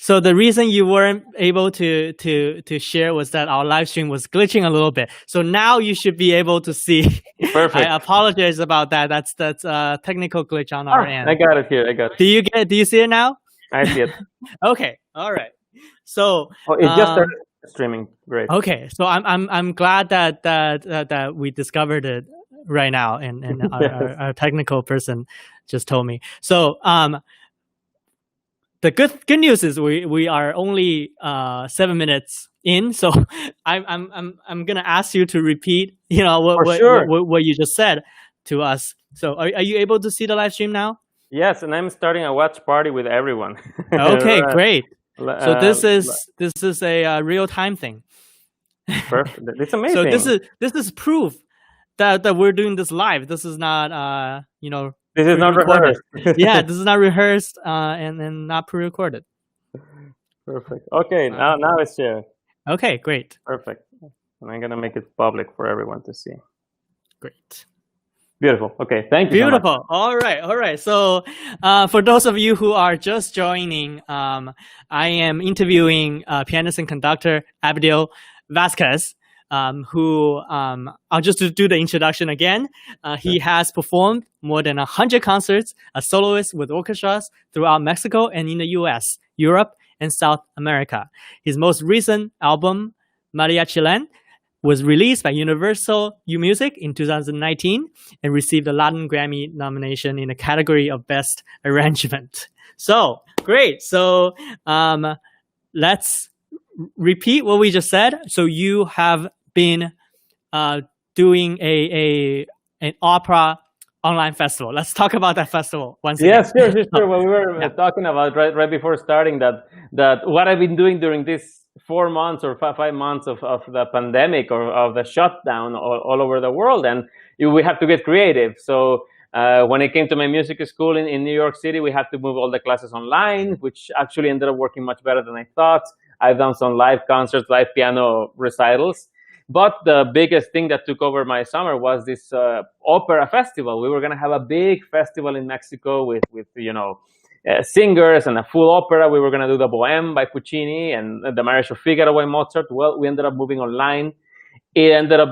So the reason you weren't able to share was that our live stream was glitching a little bit. So now you should be able to see. Perfect. I apologize about that. That's a technical glitch on our end. I got it here. I got it. Do you see it now? I see it. Okay. All right. So it just started streaming. Great. Okay. So I'm glad that we discovered it right now, and Yes. our technical person just told me. So the good news is we are only 7 minutes in, so I'm gonna ask you to repeat, what you just said to us. So are you able to see the live stream now? Yes, and I'm starting a watch party with everyone. Okay, great. So this is a real time thing. Perfect. It's amazing. So this is proof that we're doing this live. This is not This is not rehearsed. Yeah, this is not rehearsed and not pre-recorded. Perfect. Okay, now it's shared. Okay, great. Perfect. And I'm gonna make it public for everyone to see. Great. Beautiful. Okay, thank you. Beautiful. So much. All right. So for those of you who are just joining, I am interviewing pianist and conductor Abdiel Vazquez, who I'll just do the introduction again. He has performed more than 100 concerts as soloist with orchestras throughout Mexico and in the US, Europe, and South America. His most recent album, Maria Chilen, was released by Universal Music in 2019 and received a Latin Grammy nomination in the category of Best Arrangement. So, great. So, let's repeat what we just said. So you have been doing an opera online festival. Let's talk about that festival once again. Yes, sure. Well, we were talking about right before starting that what I've been doing during this 4 months or 5 months of the pandemic or of the shutdown all over the world, and we have to get creative. So when it came to my music school in New York City, we had to move all the classes online, which actually ended up working much better than I thought. I've done some live concerts, live piano recitals. But the biggest thing that took over my summer was this opera festival. We were going to have a big festival in Mexico with singers and a full opera. We were going to do the Bohème by Puccini and the Marriage of Figaro by Mozart. Well, we ended up moving online. It ended up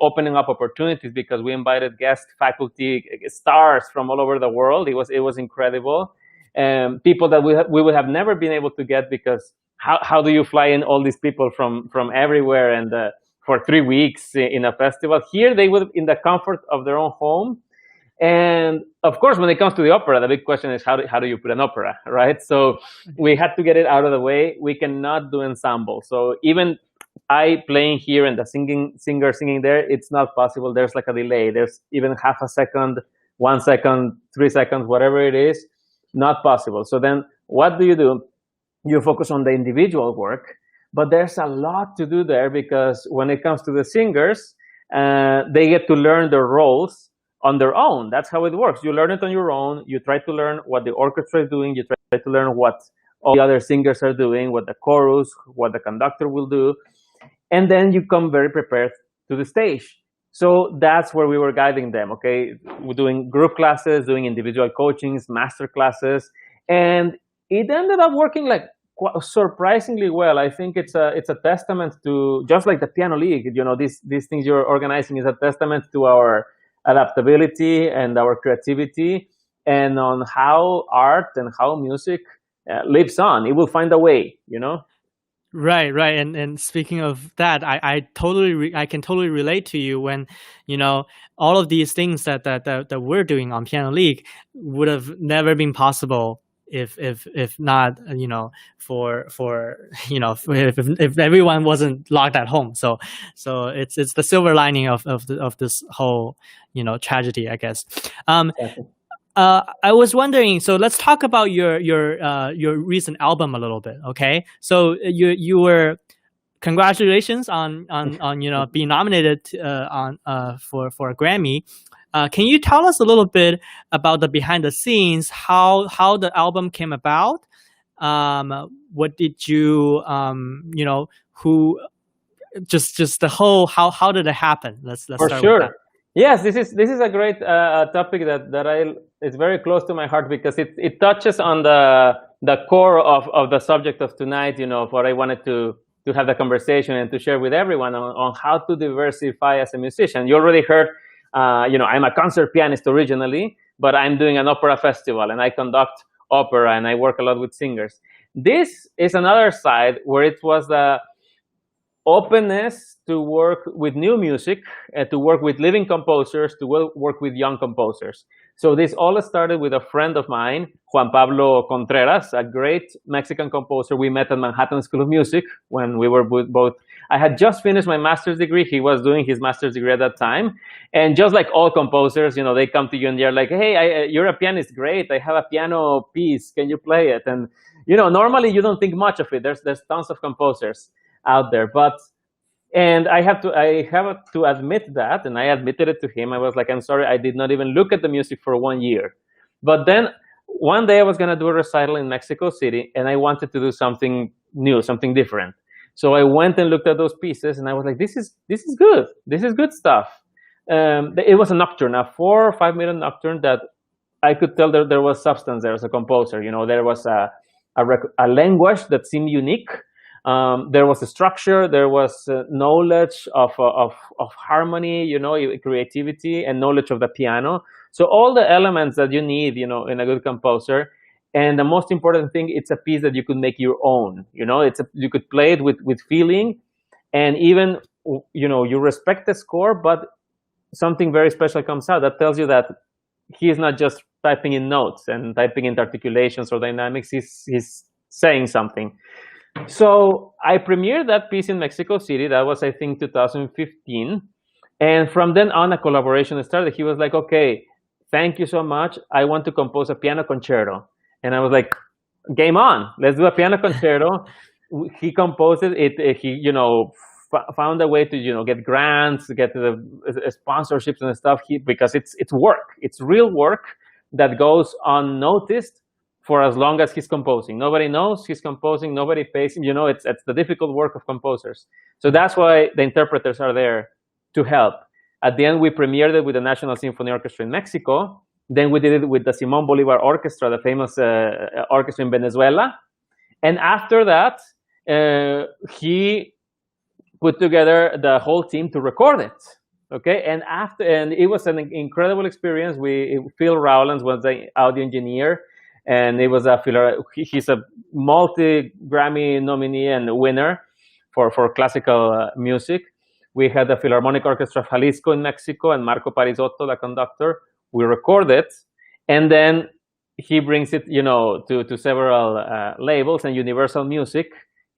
opening up opportunities because we invited guest faculty stars from all over the world. It was incredible. People that we would have never been able to get, because how do you fly in all these people from everywhere and for 3 weeks in a festival? Here they would, in the comfort of their own home. And of course, when it comes to the opera, the big question is how do you put an opera, right? So we had to get it out of the way. We cannot do ensemble. So even I playing here and the singer singing there, it's not possible. There's like a delay. There's even half a second, 1 second, 3 seconds, whatever it is, not possible. So then what do? You focus on the individual work, but there's a lot to do there, because when it comes to the singers, they get to learn their roles on their own. That's how it works. You learn it on your own. You try to learn what the orchestra is doing. You try to learn what all the other singers are doing, what the chorus, what the conductor will do. And then you come very prepared to the stage. So that's where we were guiding them, okay? We're doing group classes, doing individual coachings, master classes. And it ended up working like surprisingly well. I think it's a testament to, just like the Piano League, these things you're organizing is a testament to our adaptability and our creativity, and on how art and how music lives on. It will find a way, Right. And speaking of that, I can totally relate to you when, all of these things that we're doing on Piano League would have never been possible if not, if everyone wasn't locked at home. So it's the silver lining of this whole, tragedy, I guess. I was wondering, so let's talk about your recent album a little bit, okay? So you were, congratulations on being nominated for a Grammy. Can you tell us a little bit about the behind the scenes, how the album came about? What did you who just the whole how did it happen? Let's start with that. Yes, this is a great topic that it's very close to my heart because it touches on the core of the subject of tonight. Of what I wanted to have the conversation and to share with everyone on how to diversify as a musician. You already heard, I'm a concert pianist originally, but I'm doing an opera festival and I conduct opera and I work a lot with singers. This is another side where it was the openness to work with new music, to work with living composers, to work with young composers. So this all started with a friend of mine, Juan Pablo Contreras, a great Mexican composer. We met at Manhattan School of Music when we were both. I had just finished my master's degree. He was doing his master's degree at that time. And just like all composers, they come to you and they're like, hey, you're a pianist, great. I have a piano piece. Can you play it? And, normally you don't think much of it. There's tons of composers out there, and I have to admit that, and I admitted it to him. I was like, I'm sorry, I did not even look at the music for 1 year. But then one day I was going to do a recital in Mexico City, and I wanted to do something new, something different. So I went and looked at those pieces, and I was like, this is good. This is good stuff. It was a nocturne, a 4 or 5 minute nocturne that I could tell there was substance there as a composer. There was a language that seemed unique. There was a structure, there was knowledge of harmony, creativity and knowledge of the piano. So all the elements that you need, in a good composer. And the most important thing, it's a piece that you could make your own. You could play it with feeling, and even, you respect the score, but something very special comes out that tells you that he is not just typing in notes and typing in articulations or dynamics. He's saying something. So I premiered that piece in Mexico City. That was, I think, 2015. And from then on, a collaboration started. He was like, okay, thank you so much. I want to compose a piano concerto. And I was like, game on. Let's do a piano concerto. He composed it. He, found a way to, get grants, get the sponsorships and stuff. Because it's work. It's real work that goes unnoticed for as long as he's composing. Nobody knows he's composing, nobody pays him. It's the difficult work of composers. So that's why the interpreters are there to help. At the end, we premiered it with the National Symphony Orchestra in Mexico. Then we did it with the Simón Bolívar Orchestra, the famous orchestra in Venezuela. And after that, he put together the whole team to record it. Okay, and it was an incredible experience. Phil Rowlands was the audio engineer. And it was he's a multi-Grammy nominee and winner for classical music. We had the Philharmonic Orchestra of Jalisco in Mexico and Marco Parisotto, the conductor. We record it, and then he brings it, to several labels, and Universal Music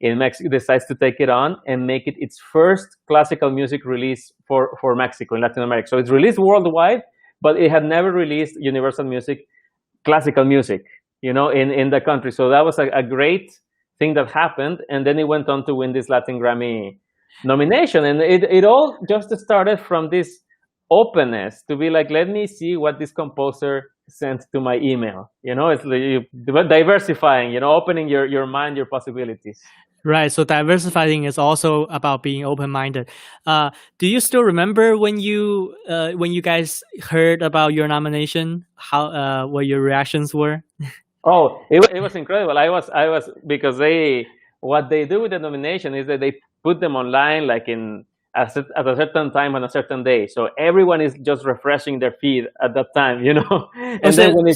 in Mexico decides to take it on and make it its first classical music release for Mexico in Latin America. So it's released worldwide, but it had never released Universal Music classical music, in the country. So that was a great thing that happened. And then it went on to win this Latin Grammy nomination. And it all just started from this openness to be like, let me see what this composer sent to my email. It's like diversifying, opening your mind, your possibilities. Right. So diversifying is also about being open-minded. Do you still remember when you guys heard about your nomination? How what your reactions were? Oh, it was incredible. I was because what they do with the nomination is that they put them online like at a certain time on a certain day. So everyone is just refreshing their feed at that time, And then when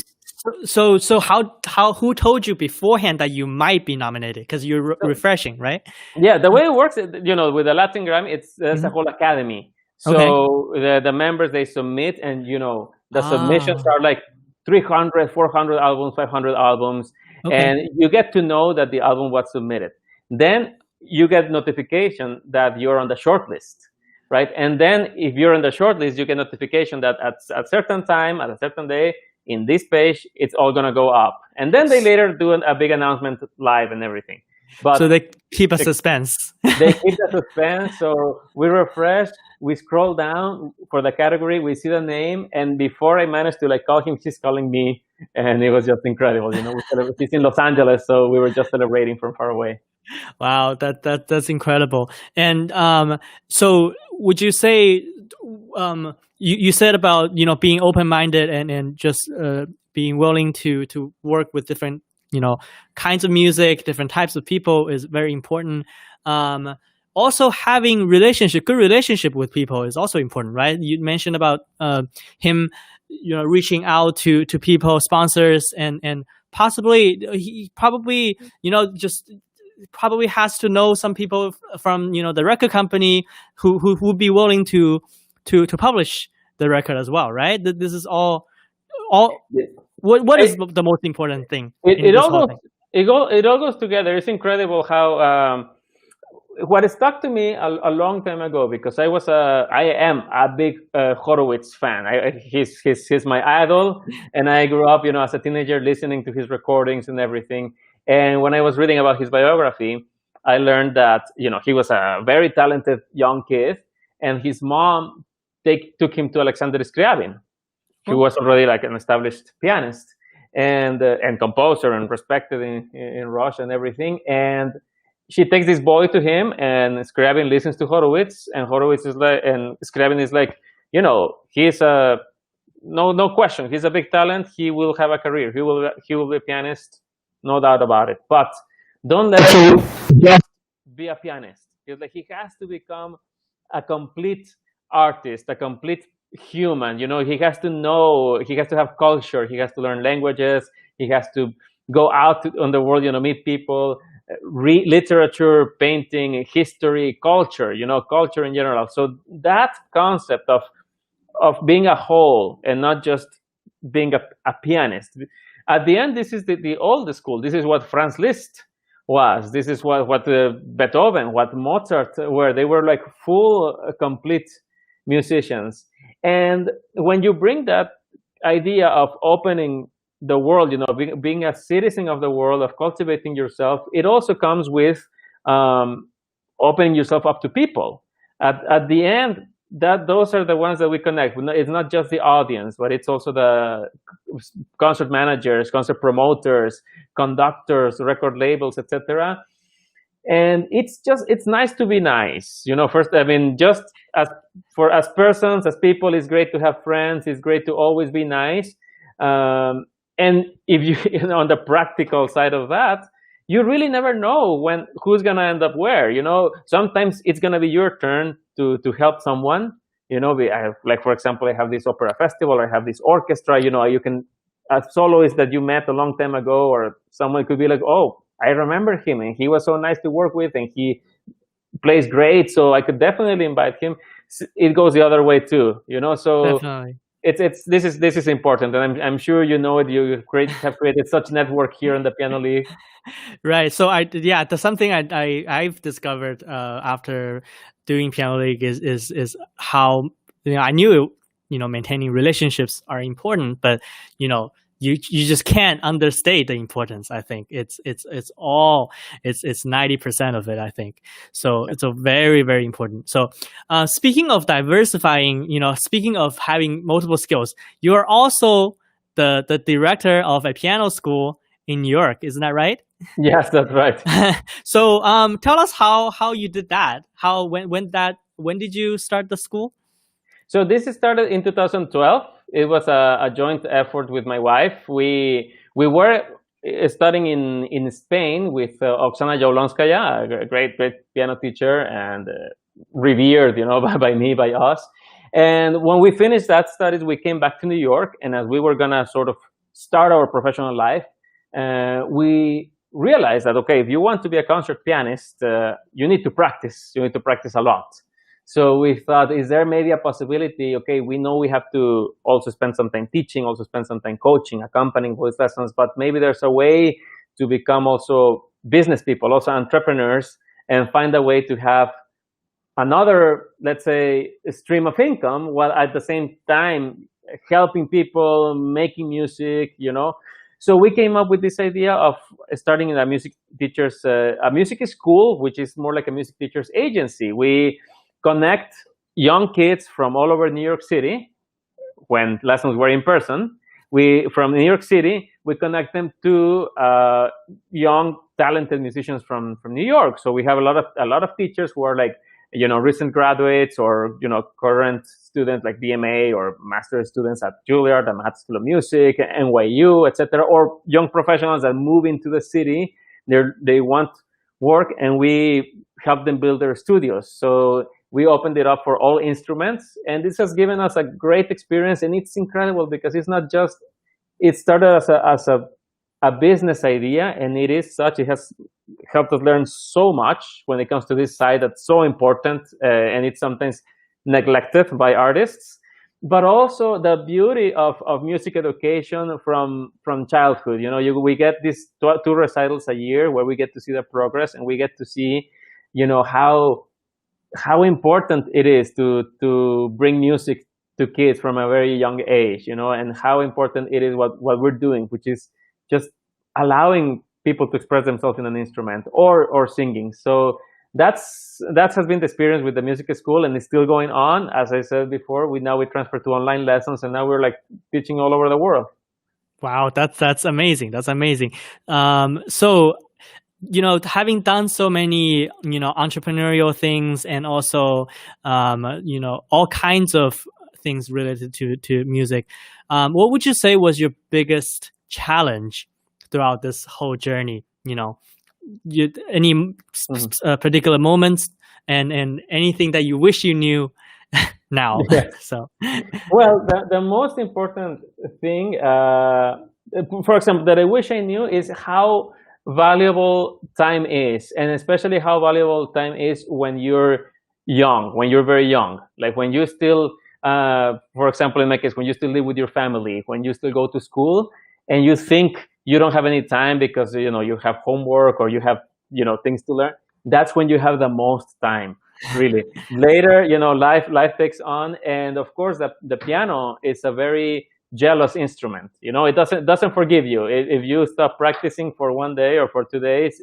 So how who told you beforehand that you might be nominated? Because you're refreshing, right? Yeah, the way it works, with the Latin Grammy, there's a whole academy. So the members, they submit, and the submissions are like 300, 400 albums, 500 albums, and you get to know that the album was submitted. Then you get notification that you're on the short list, right? And then if you're on the short list, you get notification that at a certain time, at a certain day, in this page, it's all going to go up. And then they later do a big announcement live and everything. But so they keep a suspense. They keep the suspense. So we refresh, we scroll down for the category, we see the name. And before I managed to call him, he's calling me. And it was just incredible. He's in Los Angeles, so we were just celebrating from far away. Wow, that's incredible. And so would you say you said about being open-minded and just being willing to work with different kinds of music, different types of people is very important. Also having good relationship with people is also important, right? You mentioned about him reaching out to people, sponsors, and possibly he probably just probably has to know some people from the record company who would be willing to publish the record as well, right? This is all what is the most important thing in this whole thing? It all goes together. It's incredible how what stuck to me a long time ago, because I am a big Horowitz fan. He's my idol, and I grew up as a teenager listening to his recordings and everything. And when I was reading about his biography, I learned that he was a very talented young kid, and his mom took him to Alexander Scriabin, who was already like an established pianist and composer and respected in Russia and everything. And she takes this boy to him, and Scriabin listens to Horowitz, and Horowitz is like, and Scriabin is like, he's a no question, he's a big talent. He will have a career. He will be a pianist, no doubt about it. But don't let him just be a pianist. It's like he has to become a complete artist, a complete human. He has to know. He has to have culture. He has to learn languages. He has to go out on the world. Meet people. Read literature, painting, history, culture, culture in general. So that concept of being a whole and not just being a pianist. At the end, this is the old school. This is what Franz Liszt was. This is what Beethoven, what Mozart were. They were like full, complete musicians. And when you bring that idea of opening the world, being a citizen of the world, of cultivating yourself, it also comes with opening yourself up to people. At the end, those are the ones that we connect. It's not just the audience, but it's also the concert managers, concert promoters, conductors, record labels, etc. And it's nice to be nice. First, just as persons, as people, it's great to have friends. It's great to always be nice. And if you, on the practical side of that, you really never know who's gonna end up where. Sometimes it's gonna be your turn to help someone. For example, I have this opera festival, I have this orchestra. You can, a soloist that you met a long time ago, or someone could be like, oh, I remember him, and he was so nice to work with, and he plays great, so I could definitely invite him. It goes the other way too. So definitely. This is important, and I'm sure it. You have created such network here in the Piano League. Right. So that's something I've discovered after doing Piano League is how I knew maintaining relationships are important, but you just can't understate the importance. I think it's 90% of it, I think. So it's a very, very important. So speaking of diversifying, speaking of having multiple skills, you are also the director of a piano school in New York, isn't that right? Yes, that's right. So tell us how you did that. When did you start the school? So this started in 2012. It was a joint effort with my wife. We were studying in Spain with Oksana Jablonskaya, a great piano teacher, and revered, by us. And when we finished that studies, we came back to New York, and as we were gonna sort of start our professional life, we realized that, okay, if you want to be a concert pianist, you need to practice. You need to practice a lot. So we thought, is there maybe a possibility? Okay, we know we have to also spend some time teaching, also spend some time coaching, accompanying voice lessons, but maybe there's a way to become also business people, also entrepreneurs, and find a way to have another, let's say, stream of income, while at the same time helping people, making music, So we came up with this idea of starting a music school, which is more like a music teachers agency. We connect young kids from all over New York City. When lessons were in person, from New York City, we connect them to young talented musicians from New York. So we have a lot of teachers who are like recent graduates or current students like BMA or master's students at Juilliard, the Math School of Music, NYU, etc., or young professionals that move into the city. They want work, and we help them build their studios. So we opened it up for all instruments, and this has given us a great experience. And it's incredible because it's not just, it started as a business idea, and it has helped us learn so much when it comes to this side that's so important, and it's sometimes neglected by artists. But also the beauty of music education from childhood. We get these two recitals a year where we get to see the progress, and we get to see how important it is to bring music to kids from a very young age, and how important it is what we're doing, which is just allowing people to express themselves in an instrument or singing. So that has been the experience with the music school, and it's still going on. As I said before, we transfer to online lessons, and now we're like teaching all over the world. Wow, that's amazing. That's amazing. So, having done so many, entrepreneurial things, and also, all kinds of things related to music, what would you say was your biggest challenge throughout this whole journey? Any particular moments and anything that you wish you knew now? Yeah. So, well, the most important thing, for example, that I wish I knew is how valuable time is, and especially how valuable time is when you're young, when you're very young, like when you still, for example, in my case, when you still live with your family, when you still go to school, and you think you don't have any time because you have homework or you have things to learn. That's when you have the most time, really. Later, life takes on, and of course the piano is a very jealous instrument. It doesn't forgive you. If you stop practicing for 1 day or for 2 days,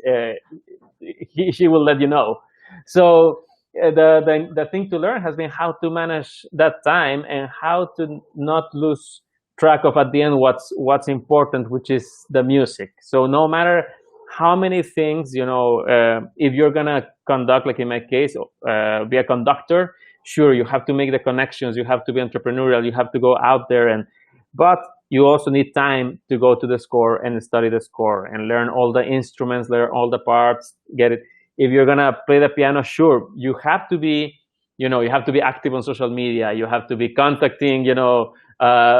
she will let you know. So the thing to learn has been how to manage that time, and how to not lose track of at the end what's important, which is the music. So no matter how many things, if you're gonna conduct, like in my case, be a conductor, sure, you have to make the connections, you have to be entrepreneurial, you have to go out there, but you also need time to go to the score and study the score and learn all the instruments, learn all the parts, get it. If you're gonna play the piano, sure, you have to be active on social media, you have to be contacting,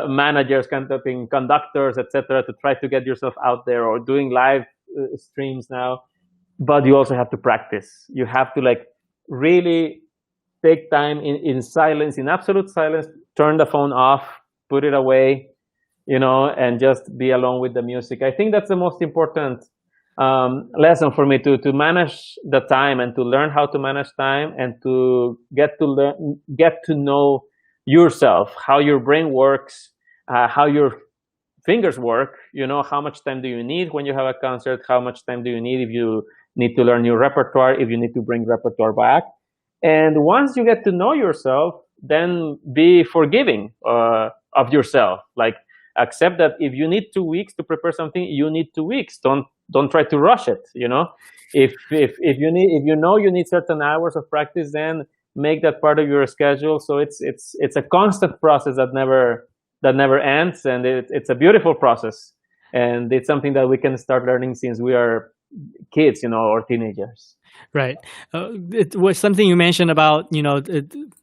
managers, contacting conductors, etc., to try to get yourself out there, or doing live streams now. But you also have to practice. You have to really take time in silence, in absolute silence, turn the phone off, put it away, and just be alone with the music. I think that's the most important lesson for me, to manage the time, and to learn how to manage time, and to get to know yourself, how your brain works, how your fingers work. How much time do you need when you have a concert? How much time do you need if you need to learn new repertoire, if you need to bring repertoire back? And once you get to know yourself, then be forgiving of yourself. Like, accept that if you need 2 weeks to prepare something, you need 2 weeks. Don't try to rush it. If you need certain hours of practice, then make that part of your schedule. So it's a constant process that never ends, and it's a beautiful process, and it's something that we can start learning since we are kids, or teenagers. Right. It was something you mentioned about,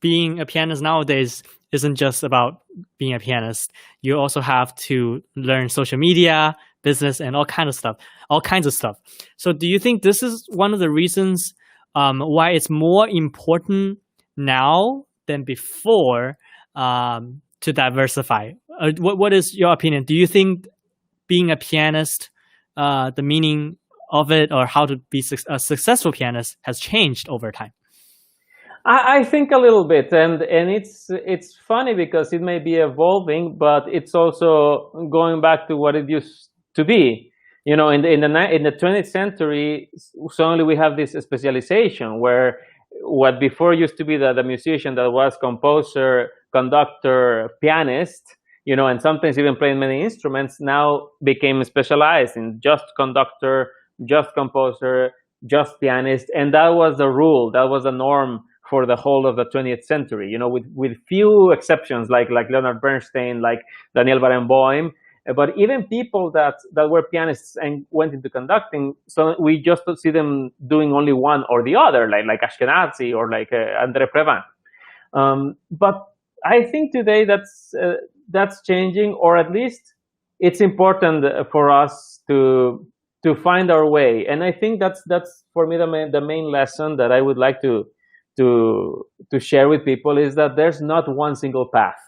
being a pianist nowadays isn't just about being a pianist. You also have to learn social media, business, and all kinds of stuff. So do you think this is one of the reasons why it's more important now than before to diversify? What is your opinion? Do you think being a pianist, the meaning of it, or how to be a successful pianist, has changed over time? I think a little bit, and it's funny because it may be evolving, but it's also going back to what it used to be. In the 20th century, suddenly we have this specialization where what before used to be the musician that was composer, conductor, pianist, and sometimes even playing many instruments, now became specialized in just conductor, just composer, just pianist. And that was the rule, that was the norm for the whole of the 20th century, with few exceptions like Leonard Bernstein, like Daniel Barenboim. But even people that were pianists and went into conducting, so we just don't see them doing only one or the other, like Ashkenazi or like André Previn. But I think today that's changing, or at least it's important for us to find our way. And I think that's for me the main lesson that I would like to share with people is that there's not one single path.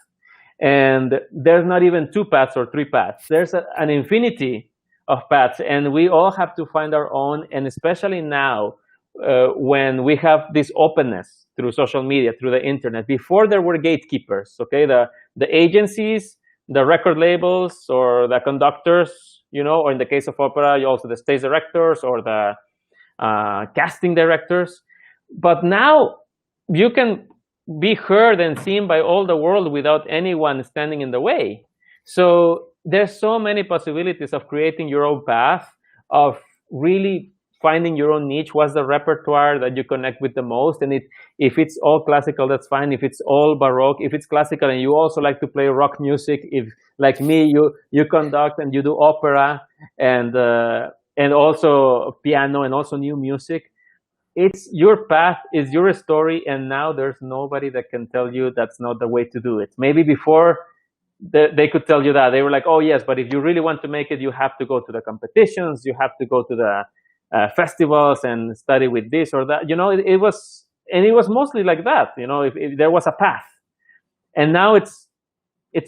And there's not even 2 paths or 3 paths. There's an infinity of paths, and we all have to find our own. And especially now, when we have this openness through social media, through the internet. Before there were gatekeepers, okay? The agencies, the record labels, or the conductors, or in the case of opera, you also the stage directors or the casting directors. But now you can be heard and seen by all the world without anyone standing in the way. So there's so many possibilities of creating your own path, of really finding your own niche. What's the repertoire that you connect with the most? And if it's all classical, that's fine. If it's all Baroque, if it's classical and you also like to play rock music, if like me, you conduct and you do opera and also piano and also new music, it's your path, is your story, and now there's nobody that can tell you that's not the way to do it. Maybe before they could tell you that. They were like, oh yes, but if you really want to make it, you have to go to the competitions, you have to go to the festivals and study with this or that. It was mostly like that. If there was a path, and now it's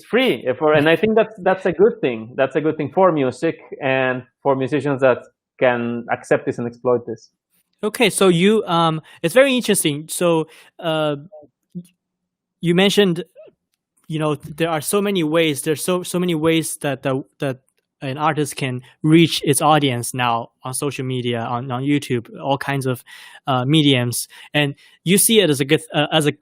free and I think that's a good thing. That's a good thing for music and for musicians that can accept this and exploit this. Okay, so you it's very interesting. So you mentioned, there are so many ways. There's so many ways that an artist can reach its audience now on social media, on YouTube, all kinds of mediums, and you see it as a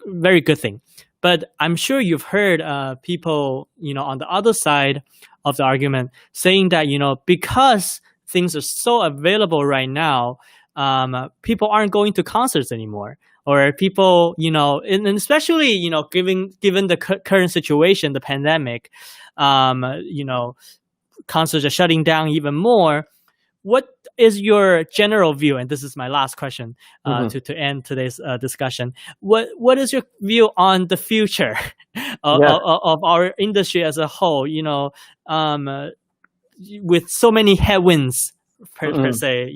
very good thing. But I'm sure you've heard people, on the other side of the argument saying that, because things are so available right now, people aren't going to concerts anymore, or people, and especially, given the current situation, the pandemic, concerts are shutting down even more. What is your general view? And this is my last question to end today's discussion. What is your view on the future of our industry as a whole? With so many headwinds per se,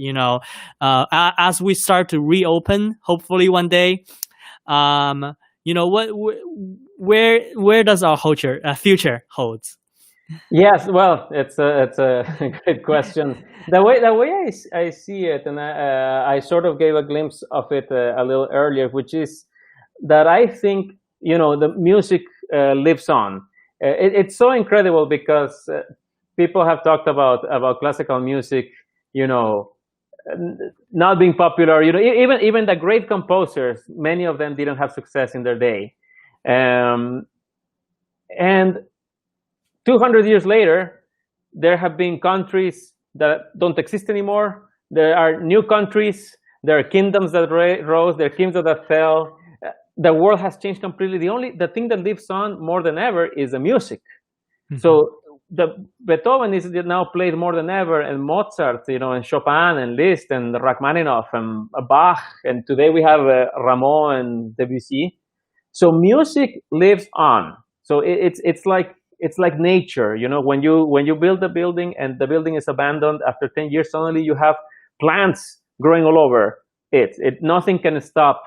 as we start to reopen, hopefully one day, where does our future holds? Yes, well, it's a great question. The way I see it, and I sort of gave a glimpse of it a little earlier, which is that I think the music lives on. It's so incredible because people have talked about classical music, not being popular. Even the great composers, many of them didn't have success in their day, and 200 years later, there have been countries that don't exist anymore. There are new countries. There are kingdoms that rose. There are kingdoms that fell. The world has changed completely. The thing that lives on more than ever is the music. Mm-hmm. So the Beethoven is now played more than ever, and Mozart, and Chopin and Liszt and Rachmaninoff and Bach, and today we have Rameau and Debussy. So music lives on. So it's like nature, when you build a building and the building is abandoned after 10 years, suddenly you have plants growing all over it. Nothing can stop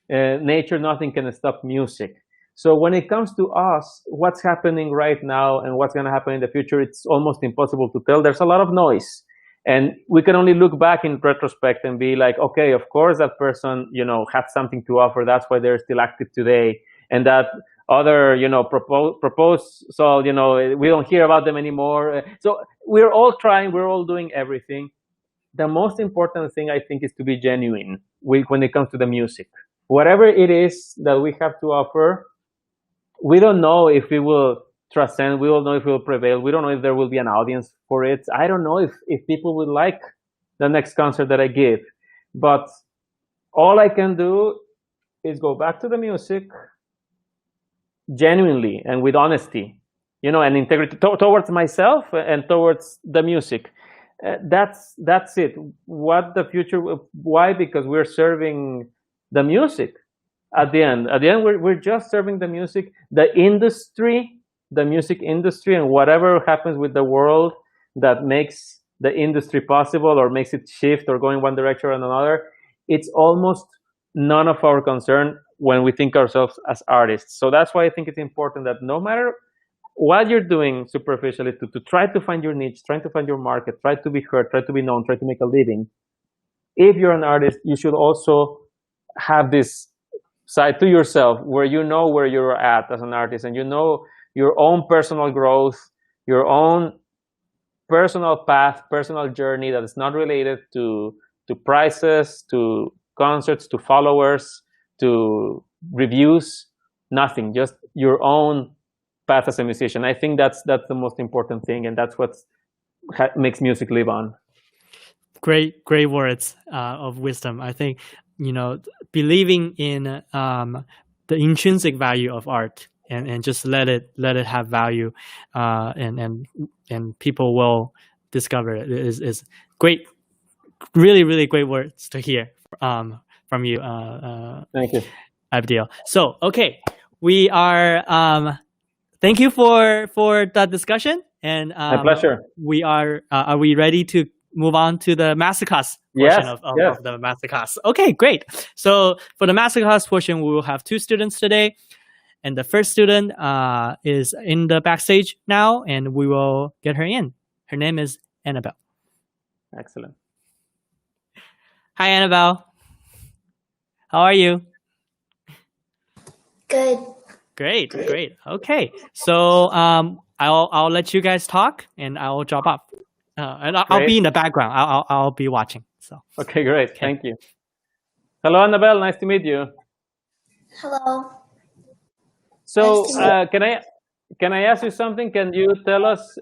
nature, nothing can stop music. So when it comes to us, what's happening right now and what's going to happen in the future, it's almost impossible to tell. There's a lot of noise, and we can only look back in retrospect and be like, okay, of course that person, had something to offer. That's why they're still active today. And that other, proposal, we don't hear about them anymore. So we're all trying, we're all doing everything. The most important thing, I think, is to be genuine when it comes to the music. Whatever it is that we have to offer, we don't know if it will transcend. We don't know if it will prevail. We don't know if there will be an audience for it. I don't know if people will like the next concert that I give. But all I can do is go back to the music genuinely and with honesty, and integrity towards myself and towards the music. That's it. What the future? Why? Because we're serving the music. At the end, we're just serving the music, the industry, the music industry, and whatever happens with the world that makes the industry possible or makes it shift or go in one direction or another. It's almost none of our concern when we think ourselves as artists. So that's why I think it's important that no matter what you're doing superficially, to try to find your niche, trying to find your market, try to be heard, try to be known, try to make a living. If you're an artist, you should also have this side to yourself where you know where you're at as an artist, and you know your own personal growth, your own personal path, personal journey that is not related to prices, to concerts, to followers, to reviews, nothing, just your own path as a musician. I think that's the most important thing, and that's what makes music live on. Great words of wisdom. I think, believing in the intrinsic value of art and just let it have value, and people will discover it is great. Really great words to hear from you. Thank you, Abdiel. So, okay, we are. Thank you for that discussion, and my pleasure. We are we ready to move on to the masterclass portion of the masterclass? Okay, great. So for the masterclass portion, we will have 2 students today, and the first student is in the backstage now, and we will get her in. Her name is Annabelle. Excellent. Hi, Annabelle. How are you? Good. Great. Okay, so I'll let you guys talk, and I'll drop off, and I'll be in the background. I'll be watching. So okay, great. Okay. Thank you. Hello, Annabelle. Nice to meet you. Hello. So can I ask you something? Can you tell us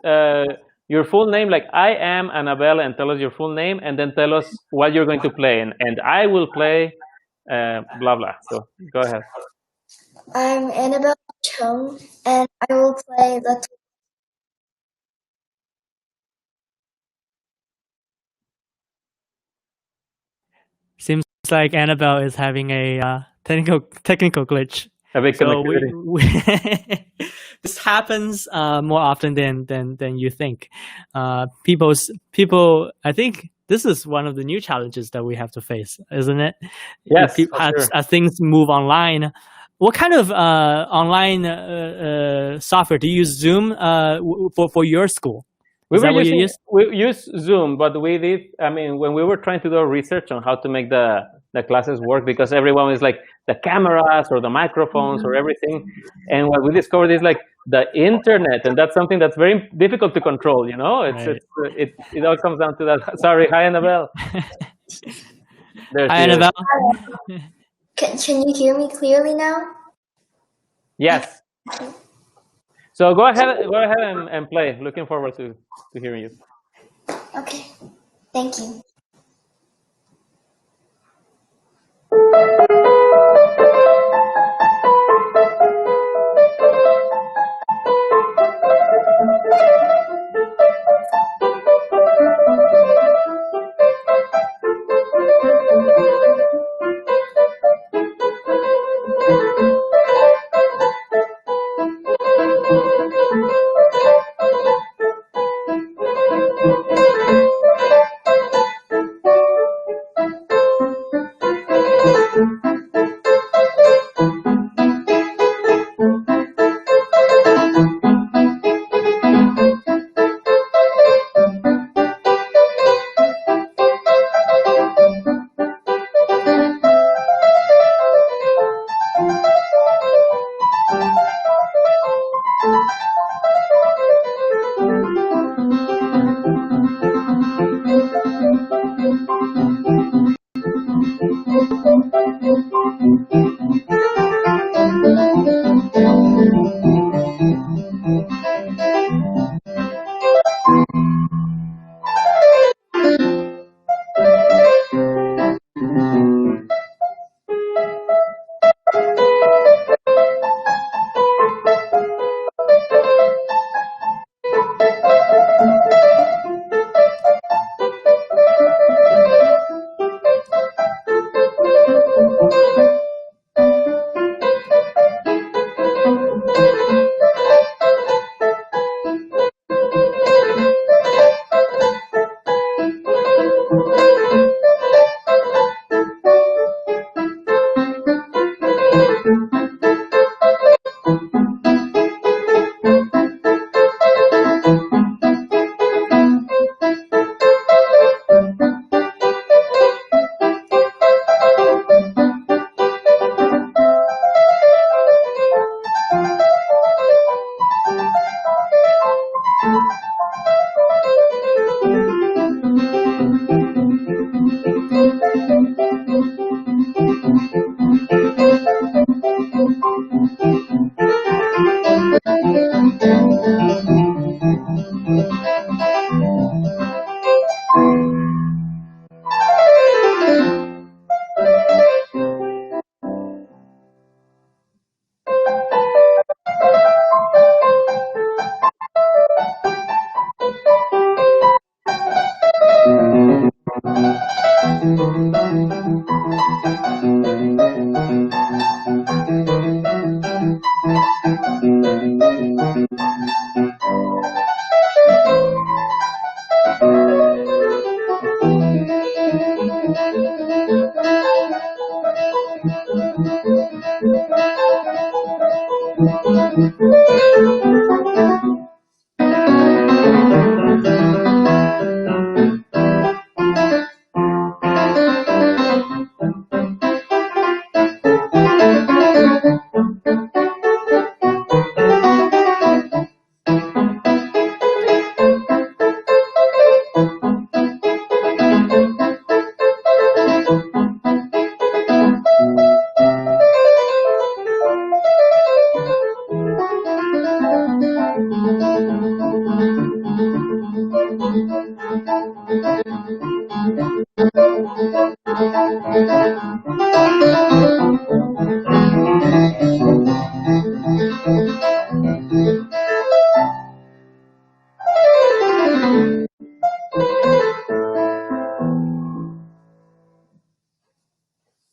your full name? Like, I am Annabelle, and tell us your full name, and then tell us what you're going to play, and I will play blah blah. So go ahead. I'm Annabelle Chung, and I will play the. Seems like Annabelle is having a technical glitch. A big connectivity. This happens more often than you think. People. I think this is one of the new challenges that we have to face, isn't it? Yes. As things move online. What kind of online software do you use? Zoom for your school? We use Zoom, but we did. I mean, when we were trying to do research on how to make the classes work, because everyone is like the cameras or the microphones or everything, and what we discovered is like the internet, and that's something that's very difficult to control. It all comes down to that. Sorry, hi Annabelle. Hi Annabelle. Can you hear me clearly now? Yes. So go ahead and play. Looking forward to hearing you. Okay. Thank you.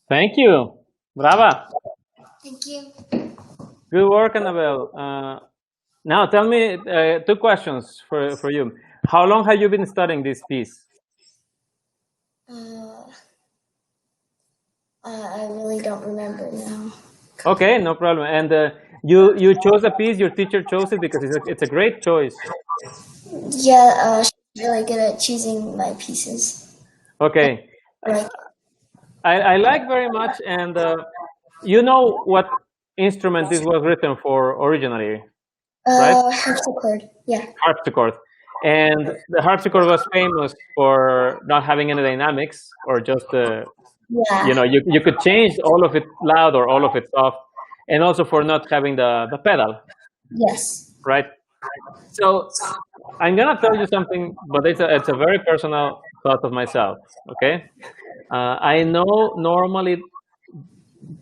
Thank you. Brava. Thank you. Good work, Annabelle. Now, tell me 2 questions for you. How long have you been studying this piece? I really don't remember now. Okay, no problem. And you chose a piece. Your teacher chose it because it's a great choice. Yeah, she's really good at choosing my pieces. Okay, Like, I like very much. And you know what instrument this was written for originally, right? harpsichord. Yeah. Harpsichord. And the harpsichord was famous for not having any dynamics, or just Yeah. you could change all of it loud or all of it soft, and also for not having the pedal, Yes. right? So I'm gonna tell you something, but it's a very personal thought of myself. Okay, I know normally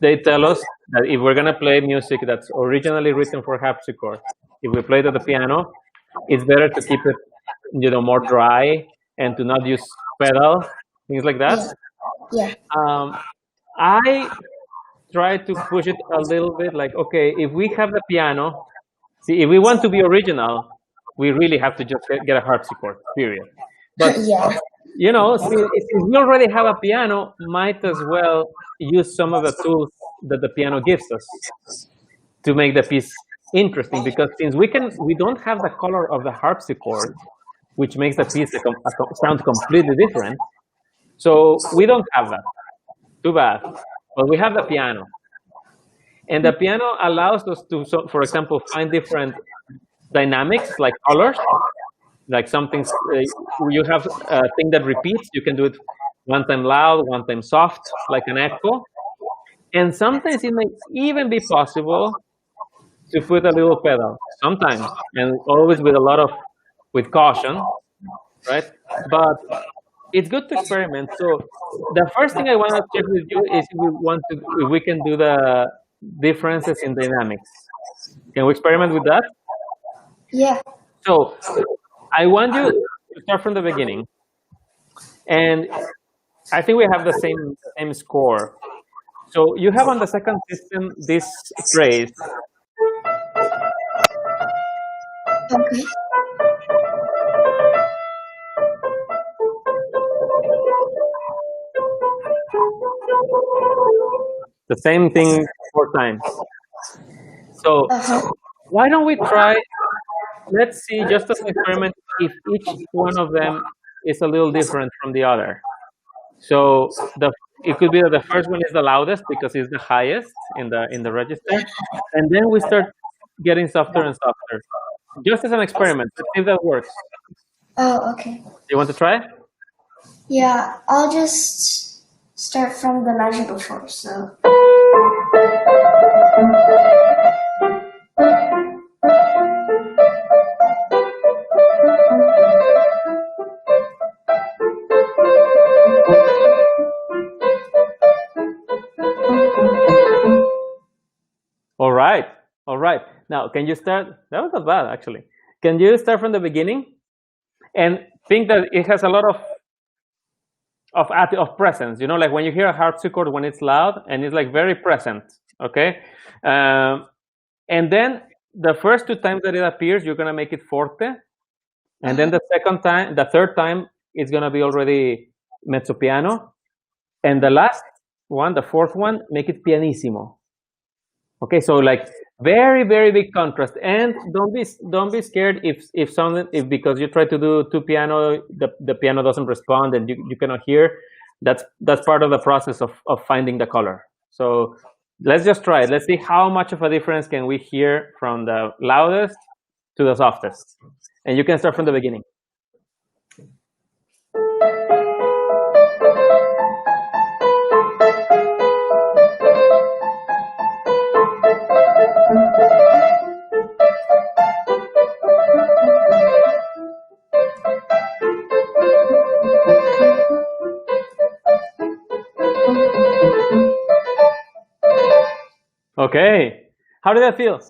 they tell us that if we're gonna play music that's originally written for harpsichord, if we play it at the piano, it's better to keep it, more dry, and to not use pedal, things like that. Yeah. I try to push it a little bit, like, okay, if we have the piano, see, if we want to be original, we really have to just get a harpsichord, period. But Yeah. if we already have a piano, might as well use some of the tools that the piano gives us to make the piece interesting. Because since we don't have the color of the harpsichord, which makes the piece sound completely different. So we don't have that. Too bad. But we have the piano. And the piano allows us to, for example, find different dynamics, like colors, like something, you have a thing that repeats. You can do it one time loud, one time soft, like an echo. And sometimes it may even be possible to put a little pedal, sometimes, and always with caution, right? But it's good to experiment. So the first thing I want to check with you is if we can do the differences in dynamics. Can we experiment with that? Yeah. So I want you to start from the beginning. And I think we have the same score. So you have on the second system this phrase. Okay. The same thing 4 times. So why don't we try, let's see, just as an experiment, if each one of them is a little different from the other. So it could be that the first one is the loudest because it's the highest in the register, and then we start getting softer and softer, just as an experiment. Let's see if that works. Oh, okay. You want to try? Yeah, I'll just start from the measure before. So. All right. Now, can you start? That was not bad, actually. Can you start from the beginning and think that it has a lot of presence? Like when you hear a harpsichord when it's loud and it's like very present. Okay, and then the first 2 times that it appears, you're gonna make it forte, and then the third time, it's gonna be already mezzo piano, and the last one, the fourth one, make it pianissimo. Okay, so like very, very big contrast. And don't be scared if because you try to do 2 piano, the piano doesn't respond and you cannot hear. That's part of the process of finding the color. So let's just try it. Let's see how much of a difference can we hear from the loudest to the softest. And you can start from the beginning. Okay. How did that feel?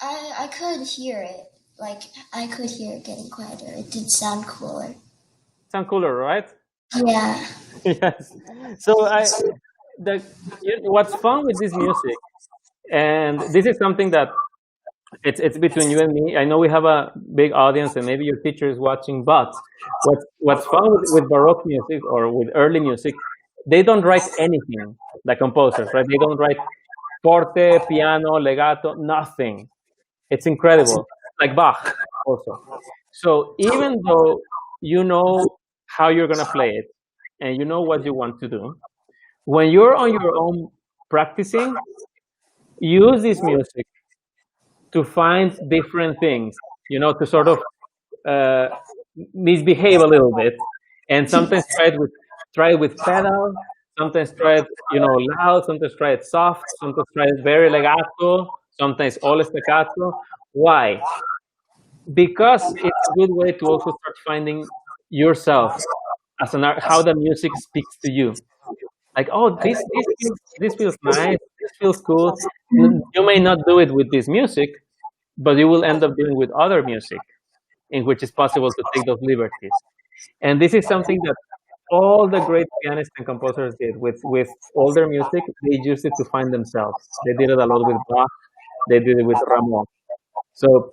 I could hear it. Like, I could hear it getting quieter. It did sound cooler. Sound cooler, right? Yeah. Yes. So what's fun with this music, and this is something that it's between you and me. I know we have a big audience, and maybe your teacher is watching. But what's fun with Baroque music or with early music, they don't write anything. The composers, right? They don't write forte, piano, legato, nothing. It's incredible, like Bach also. So even though you know how you're gonna play it and you know what you want to do, when you're on your own practicing, use this music to find different things, to sort of misbehave a little bit, and sometimes try it with pedal, sometimes try it loud, sometimes try it soft, sometimes try it very legato, sometimes all staccato. Why? Because it's a good way to also start finding yourself as an art, how the music speaks to you. Like, oh, this feels nice, this feels cool. You may not do it with this music, but you will end up doing with other music in which it's possible to take those liberties. And this is something that all the great pianists and composers did with all their music. They used it to find themselves. They did it a lot with Bach. They did it with Rameau. So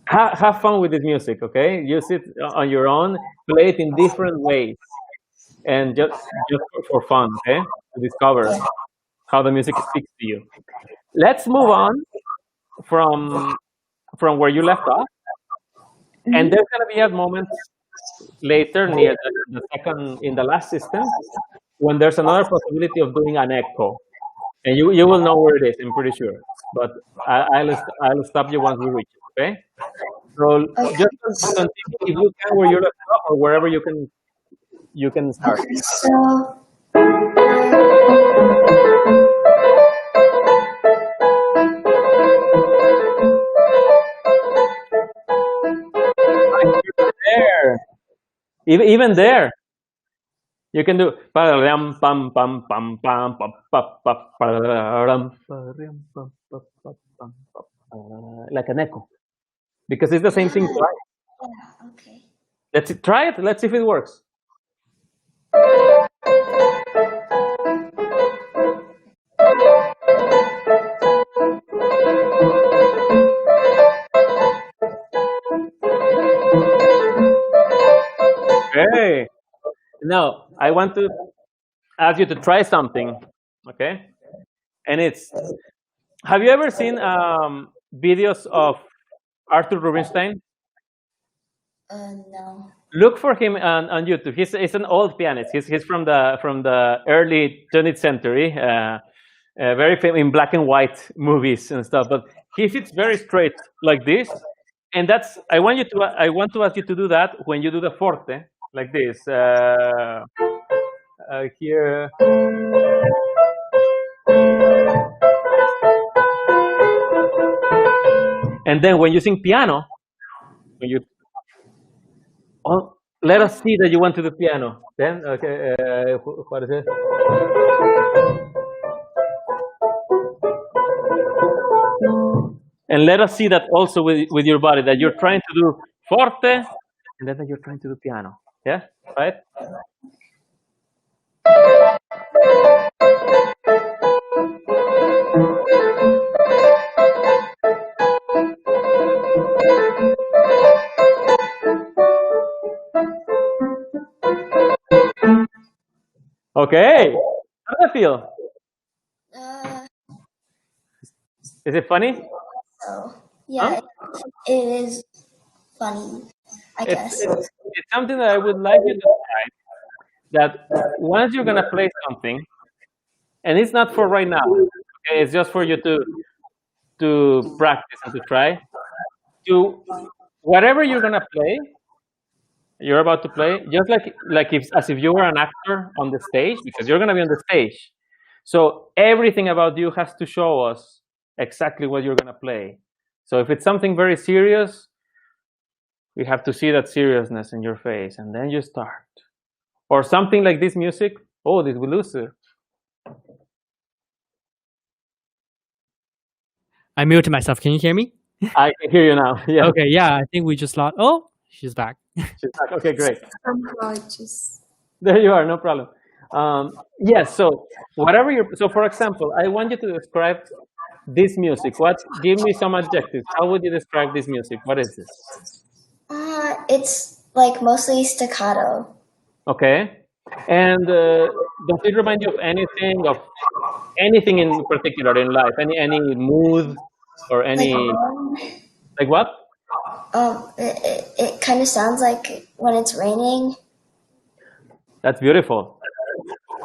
have fun with this music, okay? Use it on your own. Play it in different ways, and just for fun, okay? To discover how the music speaks to you. Let's move on from where you left off, and there's gonna be a moment later near the second, in the last system, when there's another possibility of doing an echo, and you will know where it is. I'm pretty sure, but I'll stop you once we reach it. Okay. So just continue if you can where you left off, or wherever you can start. Okay, so There, even there, you can do like an echo, because it's the same thing twice. yeah, okay. Let's try it. Let's see if it works. Okay. Now I want to ask you to try something. Okay. And have you ever seen videos of Arthur Rubinstein? No. Look for him on YouTube. He's an old pianist. He's from the early 20th century. Very famous in black and white movies and stuff. But he sits very straight like this, and I want to ask you to do that when you do the forte like this. Here. And then when you sing piano, let us see that you want to do piano. Then, okay, what is it? And let us see that also with your body, that you're trying to do forte, and then that you're trying to do piano. Yeah, right? Okay. How does that feel? Is it funny? So yeah, it is funny, I guess. It's something that I would like you to try. That once you're gonna play something, and it's not for right now. Okay, it's just for you to practice and to try. To whatever you're gonna play, you're about to play, just as if you were an actor on the stage, because you're gonna be on the stage. So everything about you has to show us exactly what you're gonna play. So if it's something very serious, we have to see that seriousness in your face, and then you start. Or something like this music, Oh, did we lose her? I muted myself. Can you hear me? I can hear you now. Yeah. Okay, yeah, I think we just lost. Oh, she's back. She's back. Okay, great. Somehow it just. There you are, no problem. Yes, so whatever so for example, I want you to describe this music. Give me some adjectives. How would you describe this music? What is this? It's like mostly staccato. Okay. And does it remind you of anything in particular in life? Any mood or any like what? It kind of sounds like when it's raining. That's beautiful.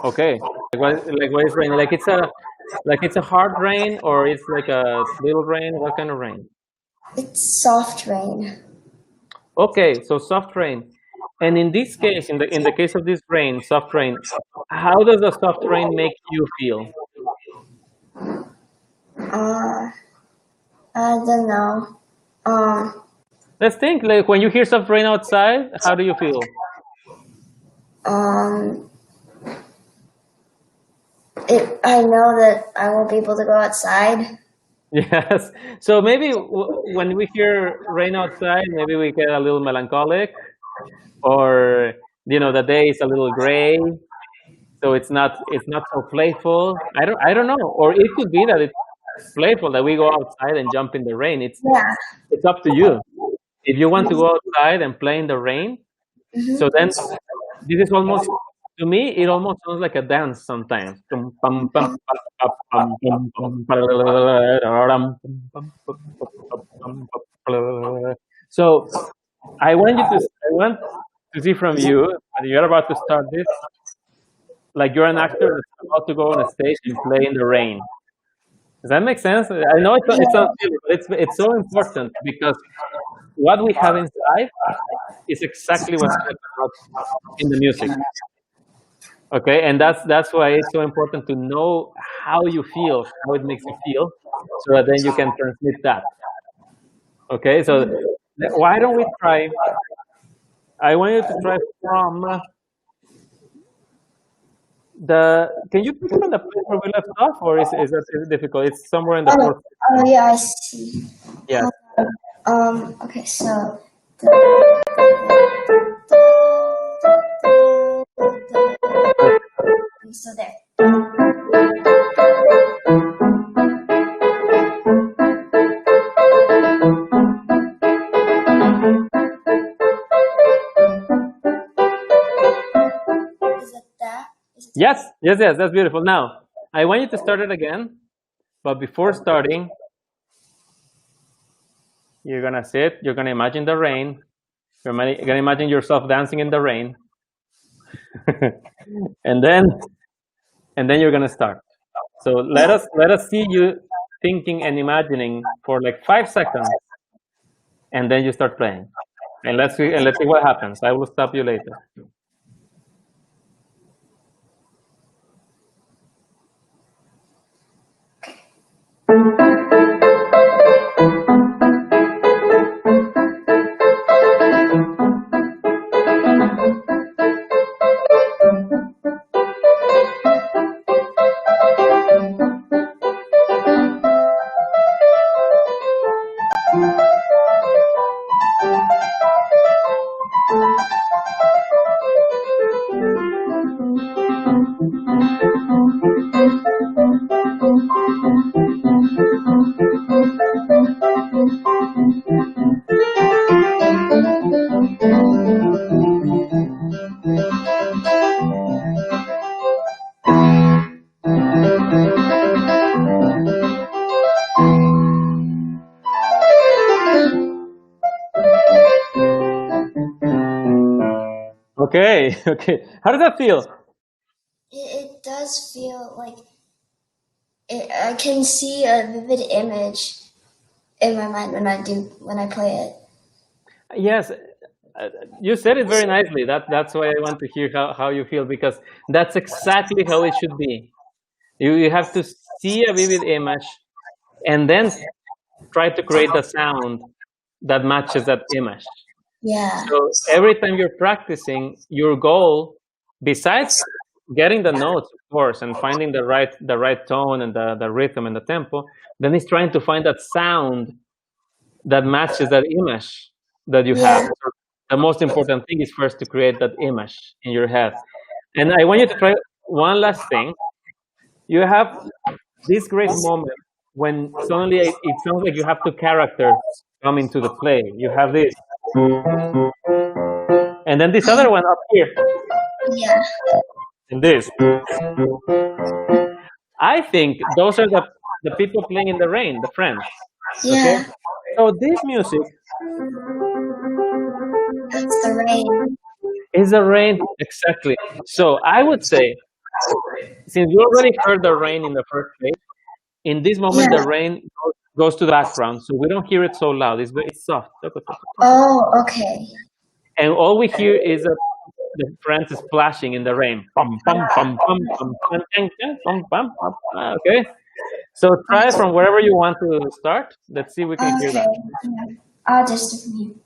Okay. Like what is raining? Like it's a hard rain or it's like a little rain? What kind of rain? It's soft rain. Okay, so soft rain. And in this case, in the case of this rain, soft rain, how does the soft rain make you feel? I don't know. Let's think. Like when you hear soft rain outside, how do you feel? I know that I won't be able to go outside. Yes. So maybe when we hear rain outside, maybe we get a little melancholic, or the day is a little gray, so it's not so playful. I don't know. Or it could be that it's playful, that we go outside and jump in the rain. It's up to you. If you want to go outside and play in the rain, so then this is almost, to me, it almost sounds like a dance sometimes. So I want to see from you, and you're about to start this, like you're an actor that's about to go on a stage and play in the rain. Does that make sense? I know it's so important, because what we have inside is exactly what's in the music. Okay, and that's why it's so important to know how you feel, how it makes you feel, so that then you can transmit that. Okay, so why don't we try? I want you to try from Can you pick from the place where we left off, or is it difficult? It's somewhere in the fourth. Oh yeah, I see. Yeah. Okay, so. So there. Is it that? Yes, that's beautiful. Now, I want you to start it again, but before starting, you're gonna sit, you're gonna imagine the rain, you're gonna imagine yourself dancing in the rain, and then you're gonna start. So let us see you thinking and imagining for like 5 seconds, and then you start playing. And let's see what happens. I will stop you later. Okay. How does that feel? It does feel like I can see a vivid image in my mind when I play it. Yes, you said it very nicely. That's why I want to hear how you feel, because that's exactly how it should be. You have to see a vivid image and then try to create the sound that matches that image. Yeah. So every time you're practicing, your goal, besides getting the notes, of course, and finding the right tone and the rhythm and the tempo. Then it's trying to find that sound that matches that image that you have. So the most important thing is first to create that image in your head. And I want you to try one last thing. You have this great moment when suddenly it sounds like you have two characters coming to the play. You have this, and then this other one up here, Yeah. and this. I think those are the people playing in the rain, the friends. Yeah. Okay. So this music That's the rain. is the rain, exactly. So I would say, since you already heard the rain in the first place, in this moment the rain goes to the background, so we don't hear it so loud. It's soft. Oh, okay. And all we hear is the friends splashing in the rain. Pum, pum, pum, pum, pum, pum, pum, pum, pum, pum. Okay. So try from wherever you want to start. Let's see if we can hear that. Yeah. I'll just mute.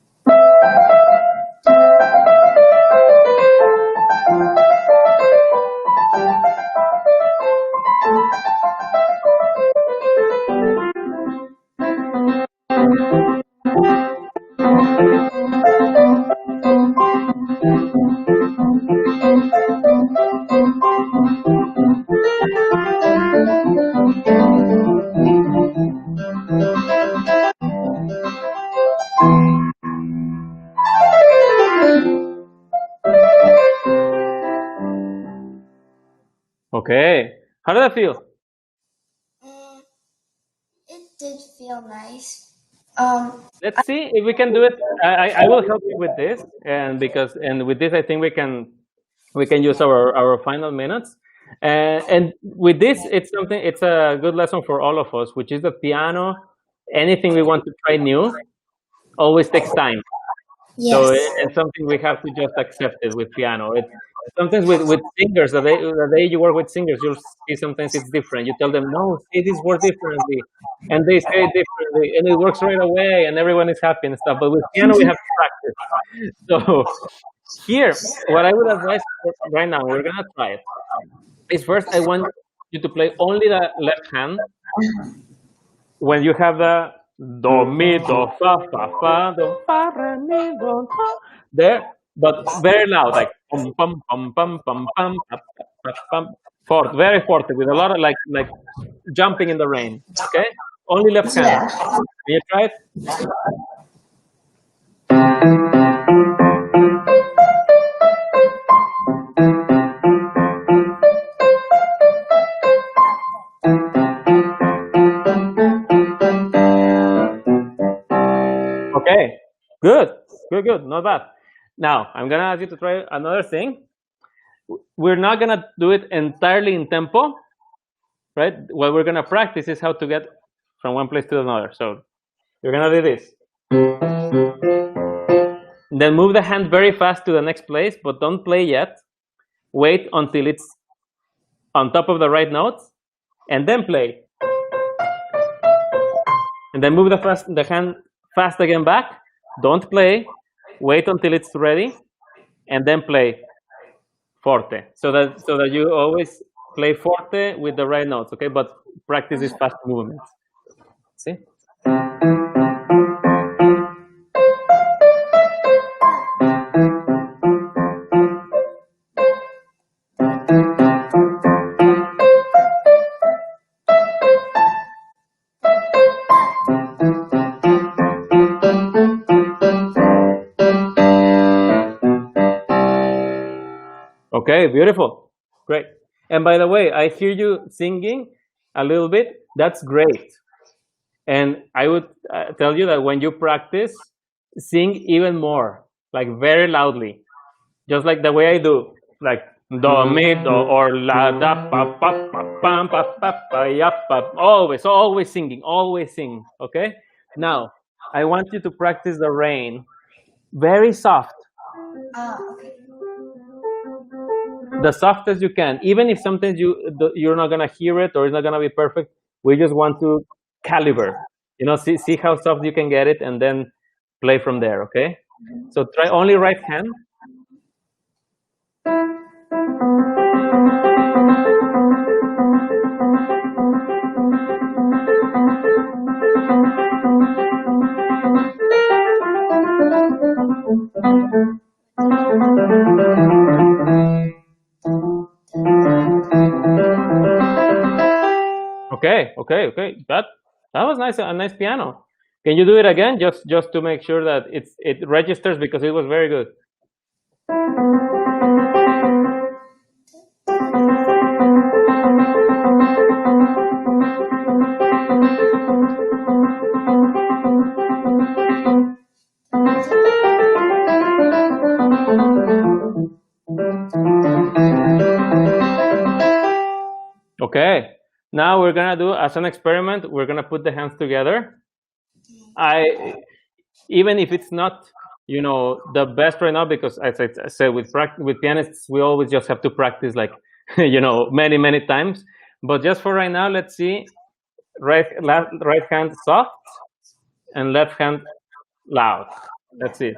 Okay. How did that feel? It did feel nice. Let's see if we can do it. I will help you with this, and with this I think we can use our final minutes. And with this, it's a good lesson for all of us, which is the piano. Anything we want to try new always takes time. Yes. So it's something we have to just accept it with piano. It's sometimes with singers, the day you work with singers, you'll see sometimes it's different. You tell them, no, say this word differently, and they say it differently, and it works right away, and everyone is happy and stuff. But with piano, we have to practice. So here, what I would advise right now, we're gonna try it. Is first, I want you to play only the left hand when you have the do, mi, do, fa, do, fa, re, mi, do, fa. There, but very loud, like pum, pum, pum, pum, pum, pum, pum, pum, pum, forte, very forte, with a lot of like jumping in the rain. Okay, only left hand. Can you try it? Okay, good, not bad. Now, I'm gonna ask you to try another thing. We're not gonna do it entirely in tempo, right? What we're gonna practice is how to get from one place to another. So you're gonna do this. Then move the hand very fast to the next place, but don't play yet. Wait until it's on top of the right notes, and then play. And then move the hand fast again back. Don't play. Wait until it's ready, and then play forte. So that you always play forte with the right notes, okay? But practice these fast movements. See? Okay, beautiful. Great. And by the way, I hear you singing a little bit. That's great. And I would tell you that when you practice, sing even more, like very loudly, just like the way I do, like do, mi, do, or la, da, pa, pa, pa, pam, pa, pa, pa, ya, pa. Always singing, always sing. Okay. Now, I want you to practice the rain, very soft. Okay. The softest you can, even if sometimes you're not gonna hear it or it's not gonna be perfect. We just want to caliber, see how soft you can get it, and then play from there. Okay, so try only right hand. Okay. That was nice. A nice piano. Can you do it again, just to make sure that it registers, because it was very good. Okay. Now we're gonna do, as an experiment, we're gonna put the hands together. Even if it's not, the best right now, because as I said, with pianists, we always just have to practice, like, many times. But just for right now, let's see. Right hand soft and left hand loud. That's it.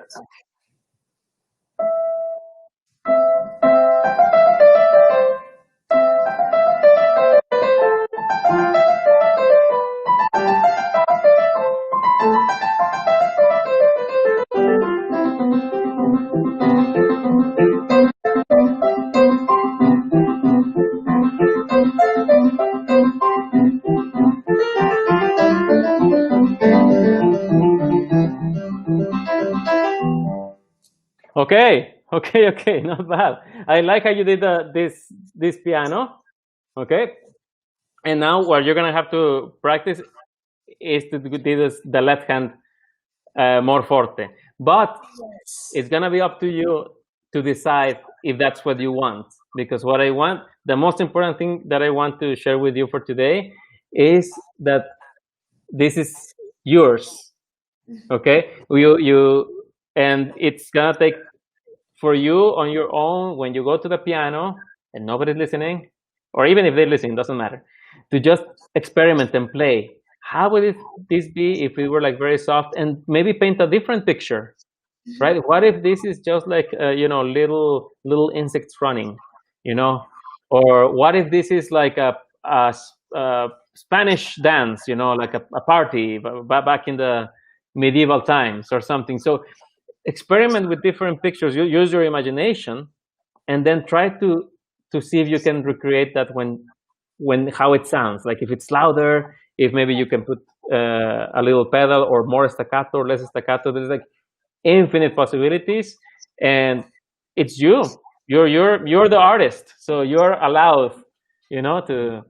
Okay, not bad. I like how you did this piano. Okay, and now what you're gonna have to practice is to do the left hand more forte. But it's gonna be up to you to decide if that's what you want. Because the most important thing that I want to share with you for today is that this is yours. Okay, and it's gonna take, for you on your own, when you go to the piano and nobody's listening, or even if they're listening, doesn't matter, to just experiment and play. How would this be if it were like very soft, and maybe paint a different picture, right? What if this is just like little insects running, or what if this is like a Spanish dance, like a party back in the medieval times or something. So experiment with different pictures. You use your imagination, and then try to see if you can recreate that when how it sounds. Like if it's louder, if maybe you can put a little pedal, or more staccato or less staccato. There's like infinite possibilities, and it's you. You're the artist, so you're allowed, to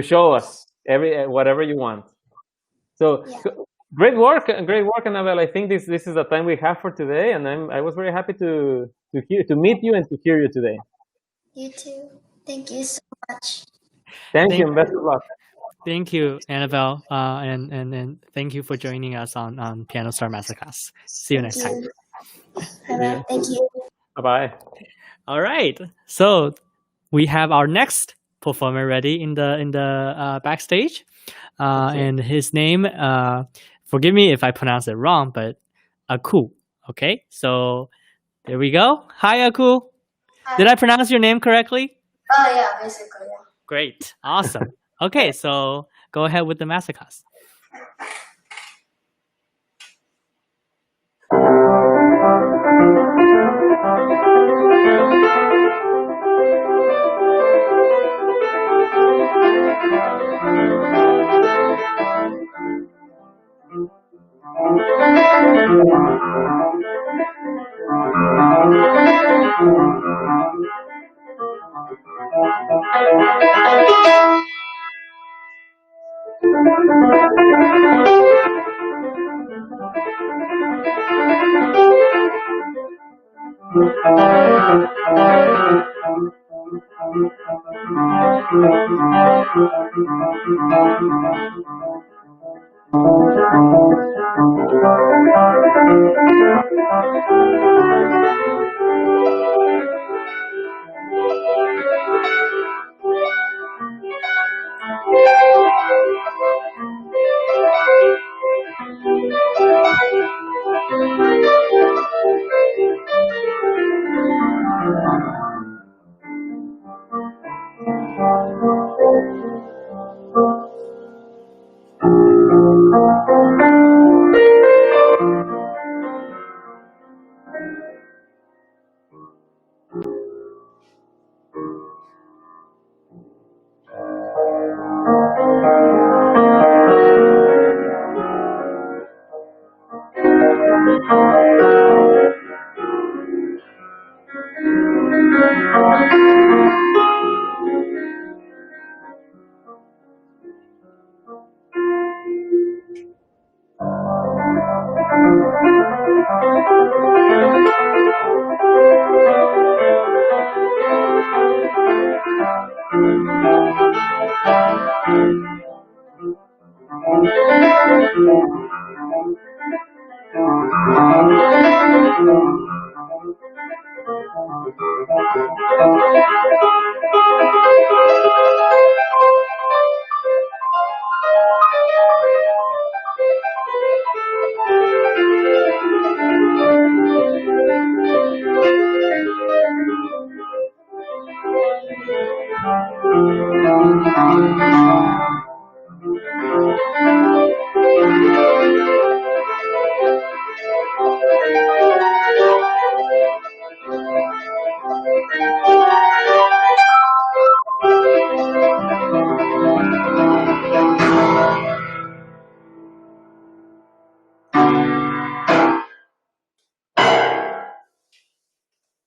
show us whatever you want. So. Yeah. Great work, Annabelle. I think this is the time we have for today, and I was very happy to meet you and to hear you today. You too. Thank you so much. Thank you, and best of luck. Thank you, Annabelle, and thank you for joining us on Piano Star Masterclass. See you next time. Bye-bye. Thank you. Bye-bye. All right, so we have our next performer ready in the backstage, and his name, forgive me if I pronounce it wrong, but Aku. Okay, so there we go. Hi, Aku. Hi. Did I pronounce your name correctly? Oh yeah, basically, yeah. Great, awesome. Okay, so go ahead with the masterclass.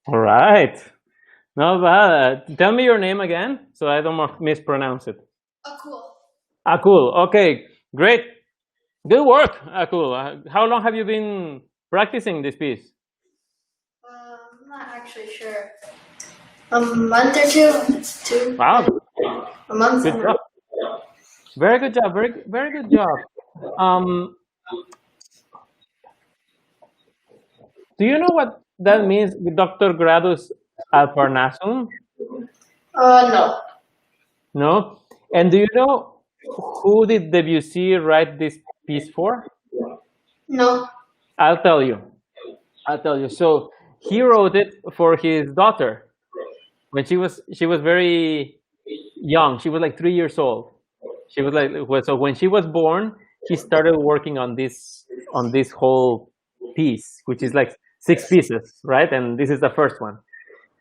All right. Not bad. Tell me your name again so I don't mispronounce it. Cool. Akul. Okay, great. Good work, Akul. How long have you been practicing this piece? I'm not actually sure. A month or two. Wow, A month. good job. Very good job. Very good job. Do you know what that means, Dr. Gradus ad Parnassum? No. No? And do you know who did Debussy write this piece for? No. I'll tell you. So he wrote it for his daughter when she was very young. She was like 3 years old. She was like, so when she was born, he started working on this whole piece, which is like 6 pieces, right? And this is the first one.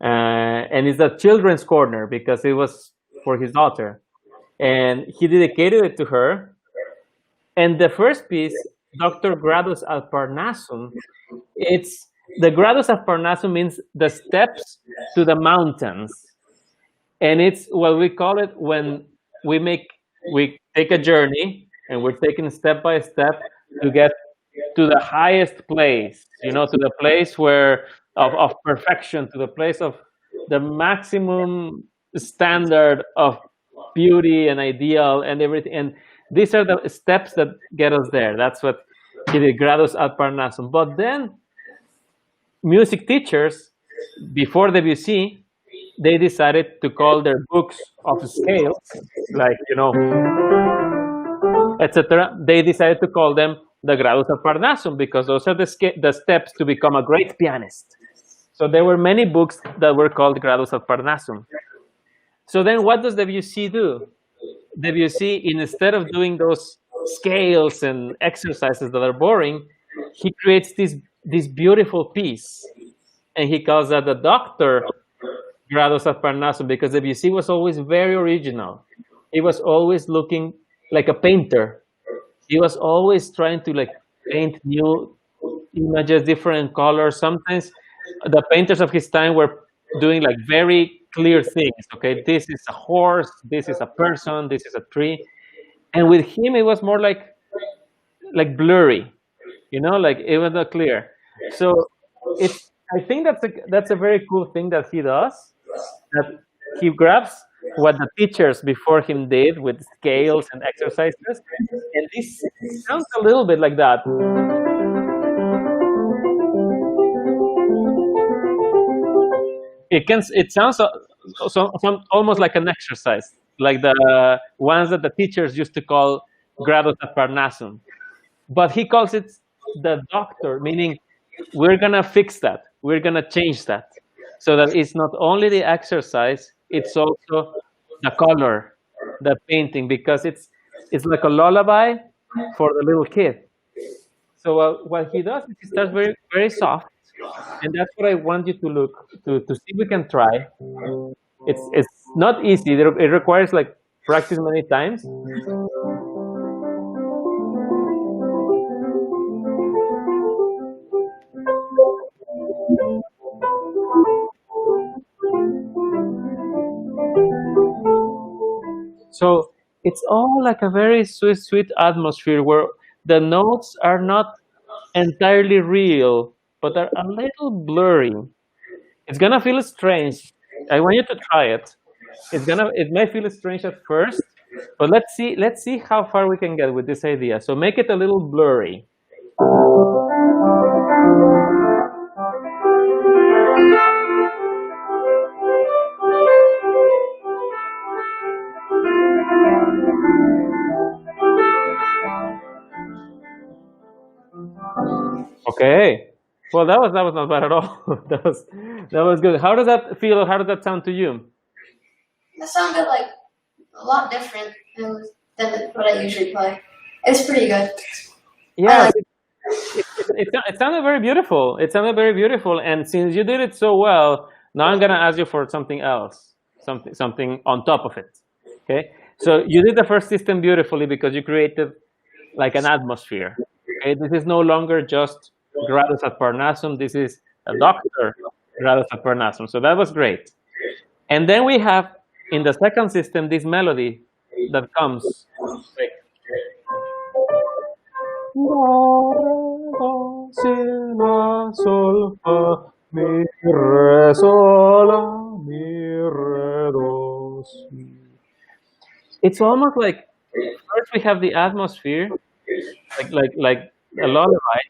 And it's a children's corner because it was for his daughter. And he dedicated it to her. And the first piece, Dr. Gradus ad Parnassum, it's the Gradus ad Parnassum means the steps to the mountains. And it's what we call it when we take a journey and we're taking step by step to get to the highest place, to the place of perfection, to the place of the maximum standard of beauty and ideal and everything. And these are the steps that get us there. That's what he did, Gradus ad Parnassum. But then music teachers, before Debussy, they decided to call their books of scales, like, etc. They decided to call them the Gradus ad Parnassum because those are the steps to become a great pianist. So there were many books that were called Gradus ad Parnassum. So then what does Debussy do? Debussy, instead of doing those scales and exercises that are boring, he creates this beautiful piece. And he calls that the Doctor Gradus ad Parnassum because Debussy was always very original. He was always looking like a painter. He was always trying to paint new images, different colors. Sometimes the painters of his time were doing very clear things. Okay, this is a horse, this is a person, this is a tree. And with him, it was more like blurry, it was not clear. So I think that's a very cool thing that he does, that he grabs what the teachers before him did with scales and exercises, and this sounds a little bit like that. It sounds almost like an exercise, like the ones that the teachers used to call Gradus ad Parnassum. But he calls it the Doctor, meaning we're gonna fix that, we're gonna change that, so that it's not only the exercise, it's also the color, the painting, because it's like a lullaby for the little kid. So what he does is he starts very, very soft, and that's what I want you to see if we can try. It's not easy. It requires practice many times. So it's all like a very sweet atmosphere where the notes are not entirely real, but are a little blurry. It's gonna feel strange. I want you to try it. It may feel strange at first, but let's see how far we can get with this idea. So make it a little blurry. Okay. Well, that was not bad at all. that was good. How does that feel? How does that sound to you? That sounded like a lot different than what I usually play. It's pretty good. Yeah, it sounded very beautiful. It sounded very beautiful. And since you did it so well, now I'm gonna ask you for something else, something on top of it. Okay. So you did the first system beautifully because you created like an atmosphere. Okay. This is no longer just Gradus ad Parnassum. This is a doctor Gradus ad Parnassum. So that was great. And then we have in the second system this melody that comes. Like, do, si, la, sol, fa, mi, re, sol, la, mi, re, do, si. It's almost like first we have the atmosphere, like a lullaby,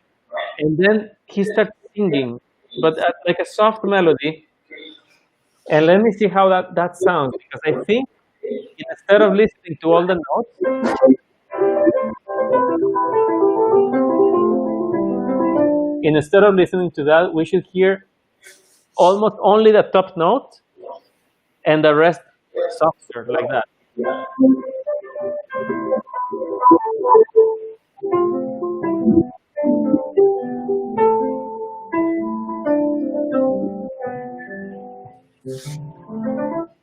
and then he starts singing, but like a soft melody. And let me see how that sounds, because I think instead of listening to all the notes, instead of listening to that, we should hear almost only the top note and the rest softer, like that.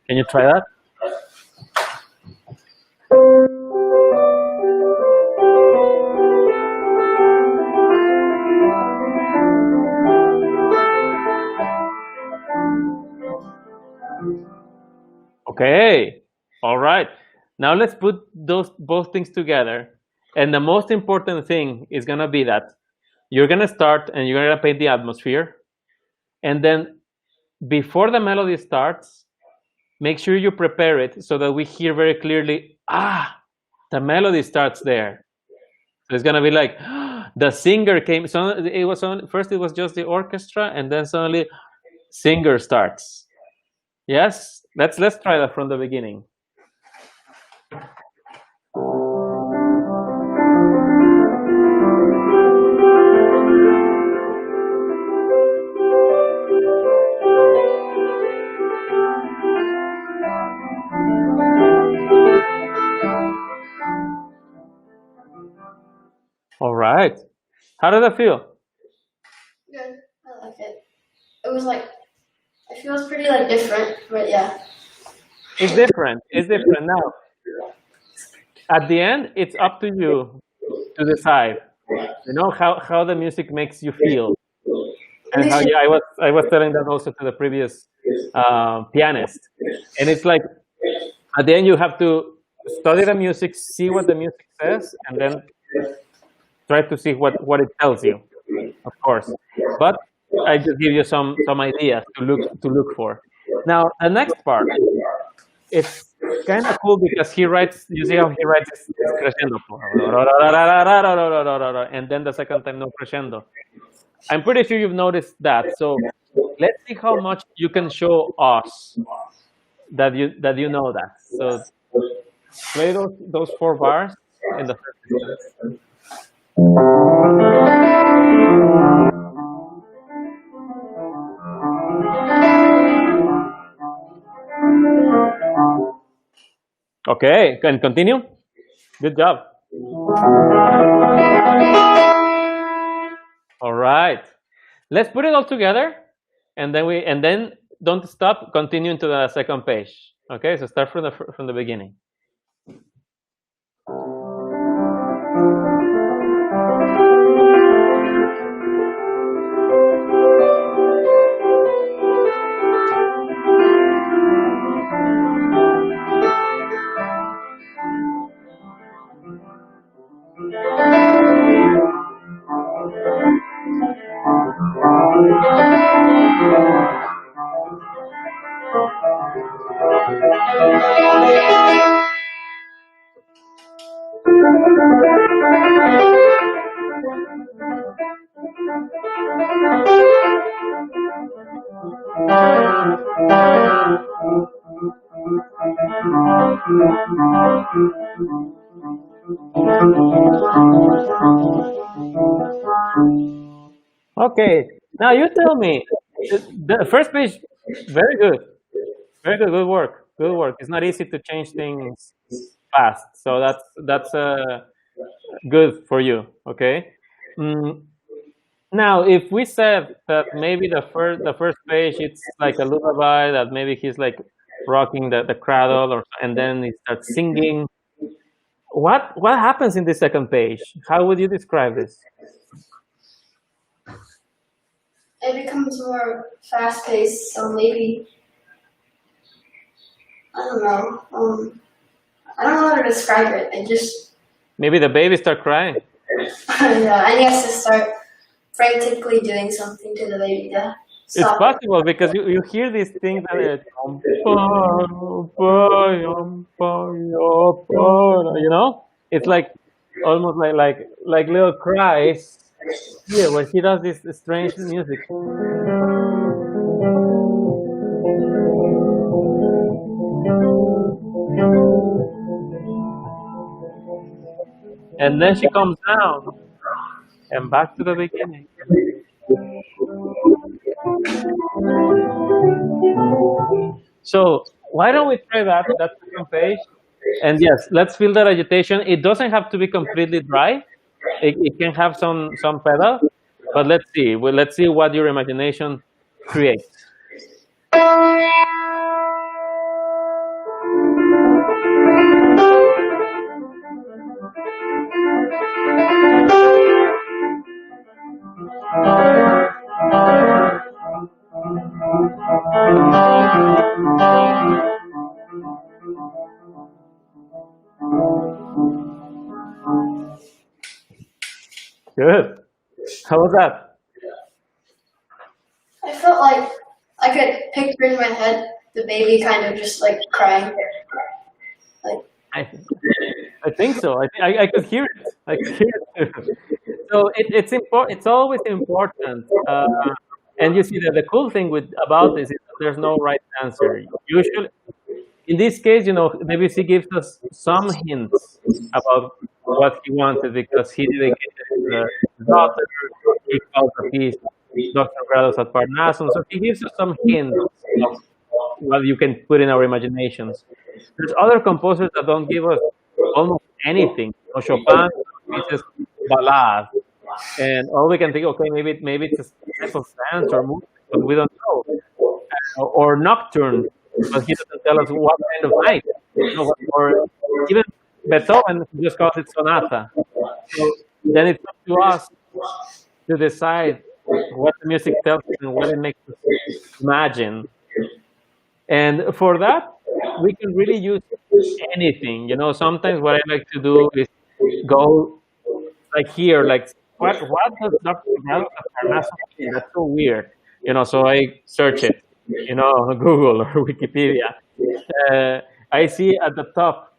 Can you try that? Okay, all right. Now let's put those both things together. And the most important thing is gonna be that you're gonna start and you're gonna paint the atmosphere. And then before the melody starts, make sure you prepare it so that we hear very clearly, the melody starts there. So it's gonna be like, the singer came. So it was first it was just the orchestra, and then suddenly singer starts. Yes, let's try that from the beginning. All right. How did that feel? Good. I like it. It was like, it feels pretty like different, but yeah. It's different. It's different now. At the end, it's up to you to decide. You know how the music makes you feel, and how I was telling that also to the previous pianist. And it's like at the end you have to study the music, see what the music says, and then try to see what it tells you, of course. But I just give you some ideas to look for. Now the next part, it's kind of cool because he writes. You see how he writes this crescendo, and then the second time no crescendo. I'm pretty sure you've noticed that. So let's see how much you can show us that you know that. So play those 4 bars in the first instance. Okay, can continue. Good job. All right, let's put it all together, and then don't stop. Continue into the second page. Okay, so start from the beginning. Okay, now you tell me. The first page, very good, very good, good work, good work. It's not easy to change things fast, so that's good for you. Okay. Now, if we said that maybe the first page it's like a lullaby, that maybe he's like rocking the cradle, and then he starts singing. What happens in the second page? How would you describe this? It becomes more fast paced, so maybe I don't know. I don't know how to describe it. It just Maybe the baby start crying. yeah, and he has to start frantically doing something to the baby to It's stop it. possible because you hear these things that you know, it's like almost like little cries here when he does this strange music. And then she comes down and back to the beginning. So why don't we try that second page? And yes, let's feel that agitation. It doesn't have to be completely dry. It can have some pedal, but let's see. Well, let's see what your imagination creates. Good. How was that? I felt like I could picture in my head the baby kind of just like crying. Like I think so. I could hear it. I could hear it too. So it's important. It's always important. And you see that the cool thing about this is that there's no right answer. Usually, in this case, WC gives us some hints about what he wanted because he dedicated his daughter. He calls the piece Dr. Grados at Parnassus. So he gives us some hints of what you can put in our imaginations. There's other composers that don't give us almost anything. Chopin pieces ballad, and all we can think, okay, maybe it's a type of dance or movement, but we don't know. Or nocturne, but he doesn't tell us what kind of night. Or even Beethoven just calls it sonata. So then it's up to us to decide what the music tells us and what it makes us imagine. And for that, we can really use anything. Sometimes what I like to do is go like here, like what does Dr. Parnassus mean? That's so weird. So I search it, Google or Wikipedia. I see at the top,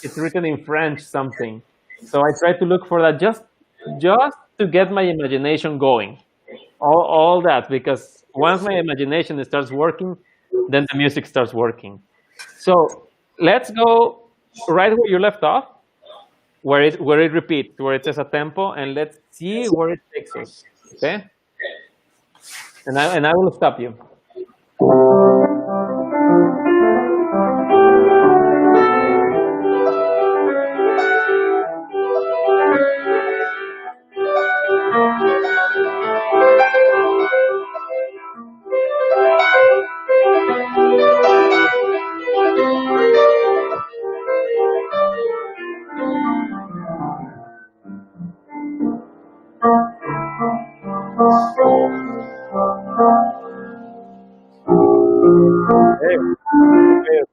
it's written in French something. So I try to look for that just to get my imagination going. All that, because once my imagination starts working, then the music starts working. So let's go right where you left off, where it repeats, where it says a tempo, and let's see where it takes us. Okay? And I will stop you.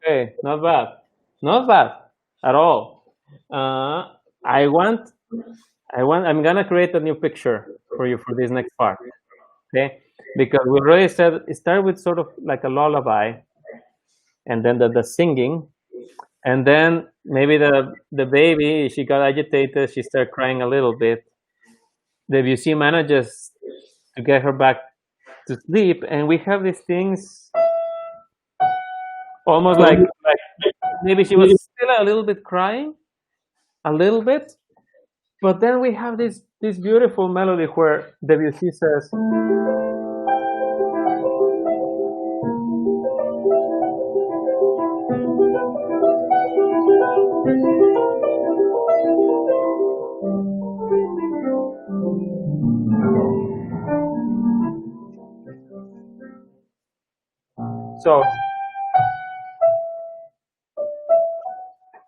Okay. Not bad at all. I'm gonna create a new picture for you for this next part. Okay, because we already said it started with sort of like a lullaby, and then the singing, And then maybe the baby, she got agitated, she started crying a little bit. The Debussy manages to get her back to sleep, and we have these things almost like maybe she was still a little bit crying, a little bit, but then we have this beautiful melody where Debussy says, so,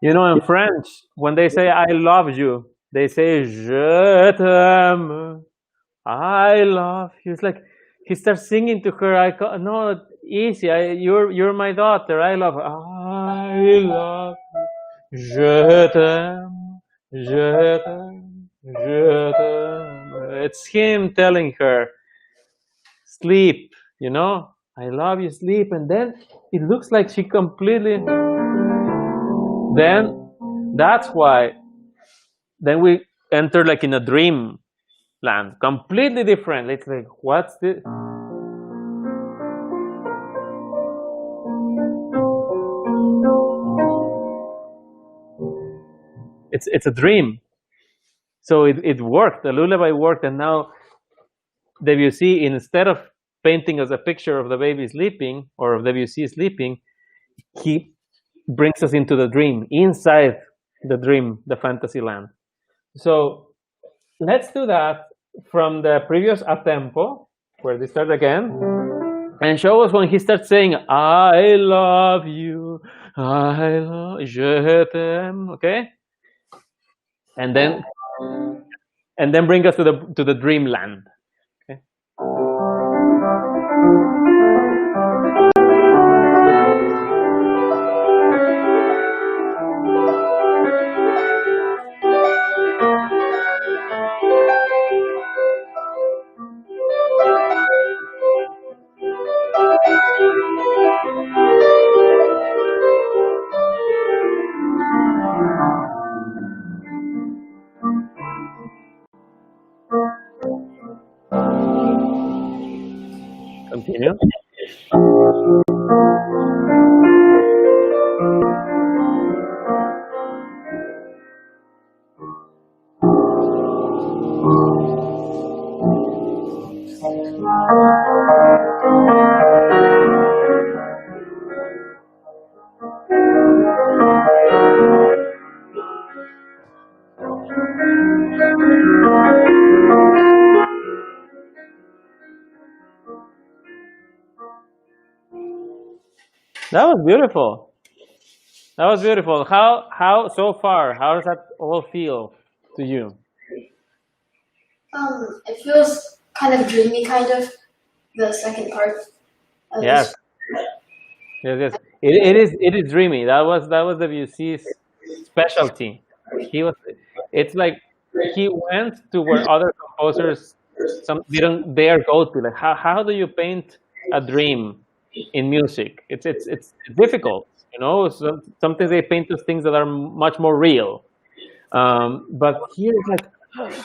you know, in French, when they say I love you, they say je t'aime. I love you. It's like he starts singing to her. No, easy. You're my daughter. I love. I love. Je t'aime. Je t'aime. Je t'aime. It's him telling her, sleep. You know, I love you. Sleep. And then it looks like she completely. Then that's why. Then we enter like in a dream land, completely different. It's like, what's this? It's a dream. So it worked. The lullaby worked, and now Debussy, instead of painting us a picture of the baby sleeping or of Debussy sleeping, he brings us into the dream, inside the dream, the fantasy land. So let's do that from the previous a tempo, where they start again, and show us when he starts saying, I love you, I love, je t'aime, okay? And then bring us to the dreamland. Okay? Continue. That was beautiful. That was beautiful. How so far? How does that all feel to you? It feels kind of dreamy, kind of, the second part. Yes. Yes. It is dreamy. That was Debussy's specialty. It's like he went to where other composers didn't dare go to. Like how do you paint a dream in music? It's difficult, you know. So sometimes they paint those things that are much more real. But here it's like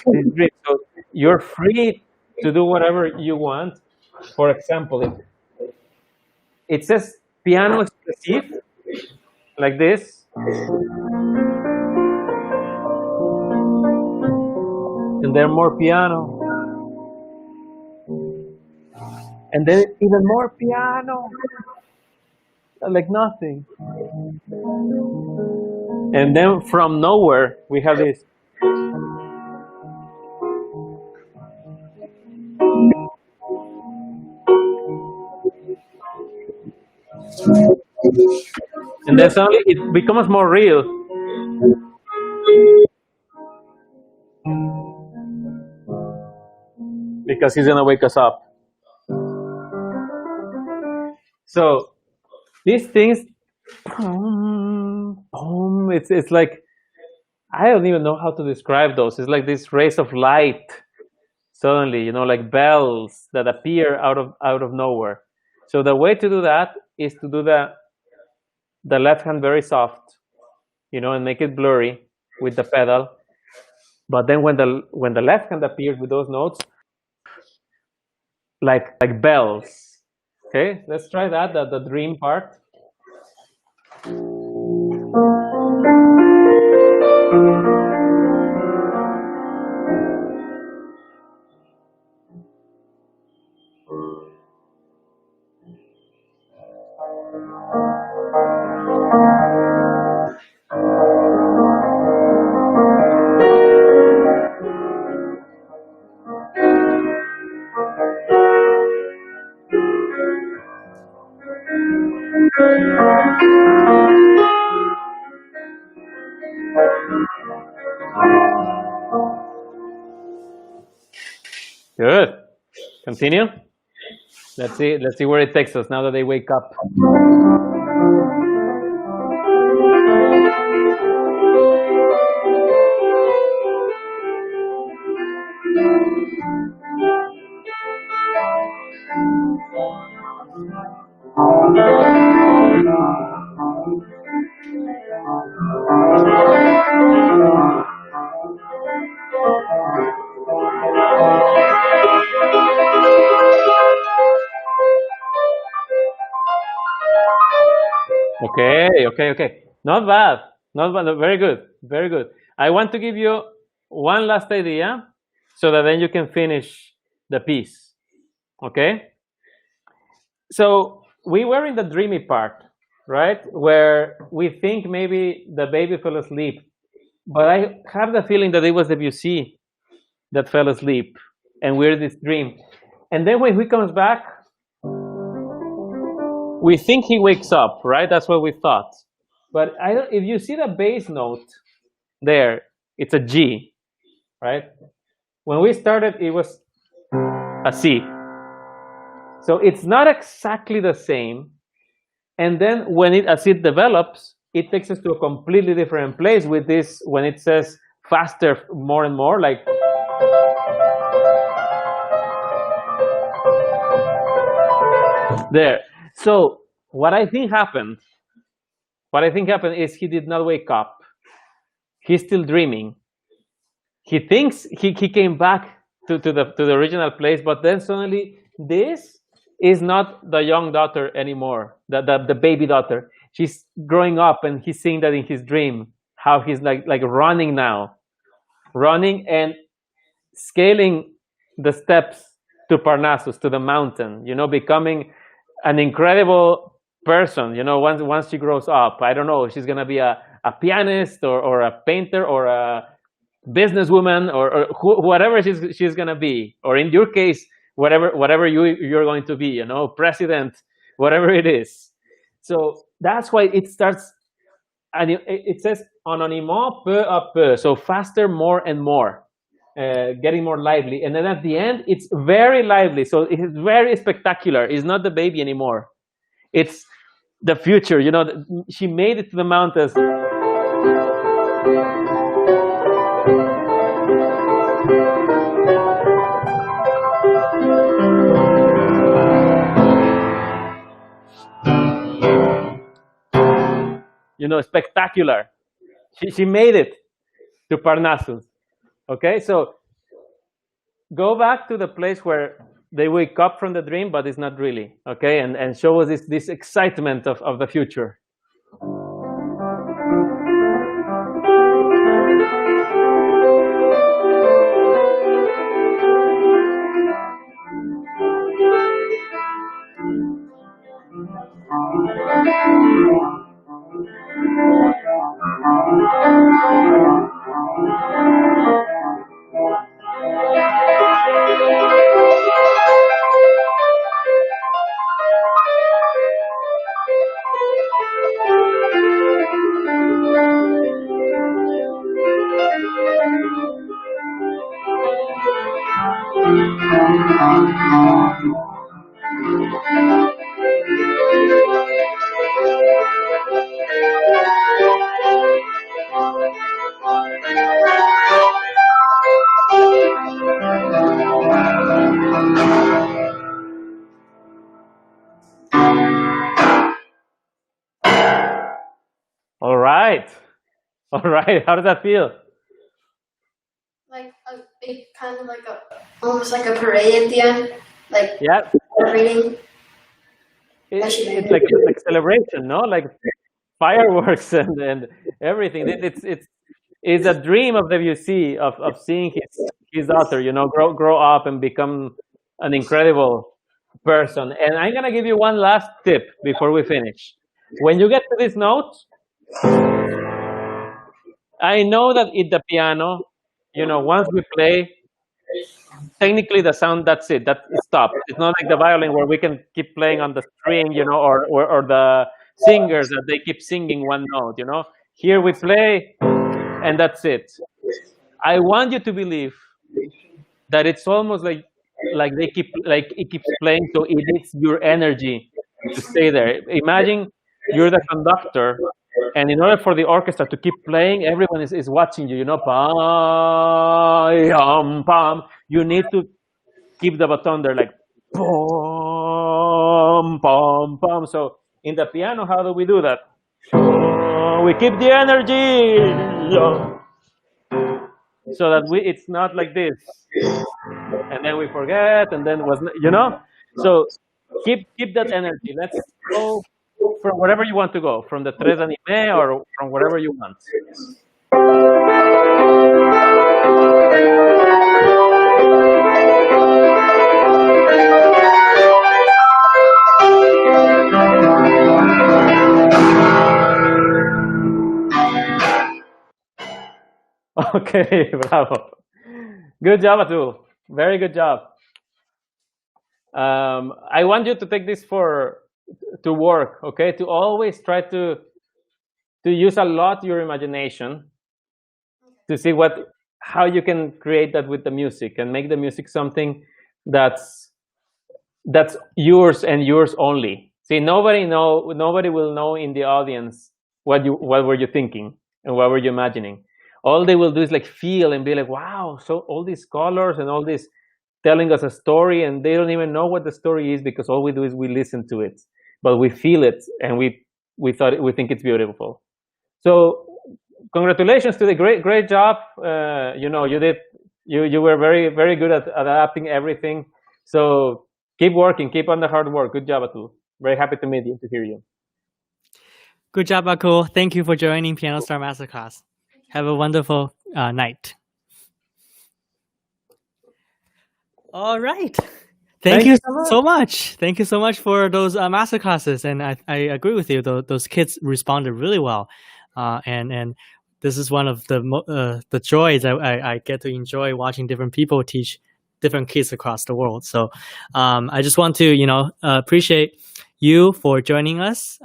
this dream. So you're free to do whatever you want. For example, it says piano expressive, like this. And then more piano. And then even more piano. Like nothing. And then from nowhere, we have this. And then suddenly it becomes more real. Because he's gonna wake us up. So these things, it's like, I don't even know how to describe those. It's like this rays of light suddenly, you know, like bells that appear out of nowhere. So the way to do that is to do the left hand very soft, and make it blurry with the pedal. But then when the left hand appears with those notes, like bells. Okay, let's try that, the dream part. Good. Continue. Let's see where it takes us now that they wake up. Okay. Not bad. Very good. I want to give you one last idea so that then you can finish the piece. Okay? So we were in the dreamy part, right? Where we think maybe the baby fell asleep. But I have the feeling that it was Debussy that fell asleep and we're in this dream. And then when he comes back, we think he wakes up, right? That's what we thought. But if you see the bass note there, it's a G, right? When we started, it was a C. So it's not exactly the same. And then as it develops, it takes us to a completely different place with this, when it says faster more and more, like there. So what I think happened is he did not wake up. He's still dreaming. He thinks he came back to the original place, but then suddenly this is not the young daughter anymore, the baby daughter. She's growing up, and he's seeing that in his dream, how he's like running now, running and scaling the steps to Parnassus, to the mountain, becoming an incredible person, once she grows up. I don't know, she's gonna be a pianist or a painter or a businesswoman or whatever she's gonna be, or in your case, whatever you're going to be, president, whatever it is. So that's why it starts, and it says anonymement peu à peu, so faster, more and more, getting more lively. And then at the end, it's very lively, so it's very spectacular. It's not the baby anymore. It's the future, she made it to the mountains. Spectacular. She made it to Parnassus. Okay, so go back to the place where they wake up from the dream, but it's not really. Okay, and show us this excitement of the future. All right. All right. How does that feel? Like a big kind of like almost like a parade at the end, like Yeah. celebrating. It's like celebration, no? Like fireworks and everything. It's a dream of the WC of seeing his daughter, grow up and become an incredible person. And I'm gonna give you one last tip before we finish. When you get to this note, I know that in the piano, once we play, technically the sound, that's it, that stops. It's not like the violin where we can keep playing on the string, or the singers that they keep singing one note. Here we play and that's it. I want you to believe that it's almost like it keeps playing, so it needs your energy to stay there. Imagine you're the conductor, and in order for the orchestra to keep playing, everyone is watching you. Pam, pam. You need to keep the baton there, like pom, pom, pom. So in the piano, how do we do that? We keep the energy, so that it's not like this, and then we forget, and then So keep that energy. Let's go from wherever you want to go, from the tres anime or from wherever you want. Okay, bravo. Good job, Abdul. Very good job. I want you to take this to work, okay? To always try to use a lot your imagination to see how you can create that with the music and make the music something that's yours and yours only. See, nobody will know in the audience what were you thinking and what were you imagining. All they will do is like feel and be like, wow, so all these colors and all this telling us a story, and they don't even know what the story is, because all we do is we listen to it, but we feel it, and we think it's beautiful. So congratulations to the great job. You were very, very good at adapting everything. So keep working, keep on the hard work. Good job, Atul. Very happy to meet you, to hear you. Good job, Akul. Thank you for joining Piano Star Masterclass. Have a wonderful night. All right. Thank you so much. Thank you so much for those masterclasses. And I agree with you. Those kids responded really well. And this is one of the joys I get to enjoy, watching different people teach different kids across the world. So I just want to, appreciate you for joining us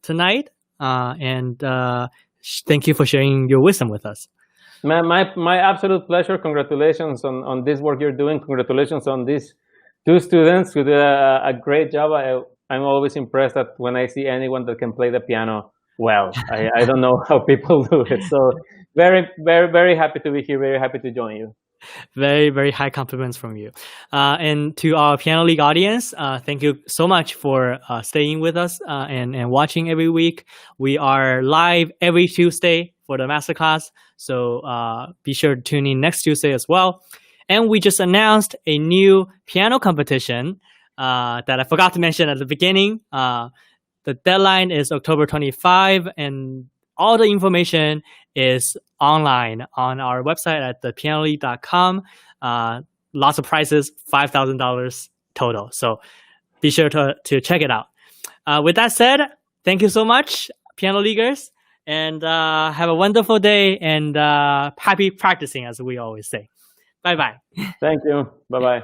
tonight. And thank you for sharing your wisdom with us. My absolute pleasure. Congratulations on this work you're doing. Congratulations on these two students who did a great job. I'm always impressed that when I see anyone that can play the piano well. I don't know how people do it. So very, very, very happy to be here. Very happy to join you. Very, very high compliments from you. And to our Piano League audience, thank you so much for staying with us and watching every week. We are live every Tuesday for the masterclass, so be sure to tune in next Tuesday as well. And we just announced a new piano competition that I forgot to mention at the beginning. The deadline is October 25, and all the information is online on our website at thepianoleague.com. Lots of prizes, $5,000 total. So be sure to check it out. With that said, thank you so much, Piano Leaguers, and have a wonderful day, and happy practicing, as we always say. Bye-bye. Thank you. Bye-bye.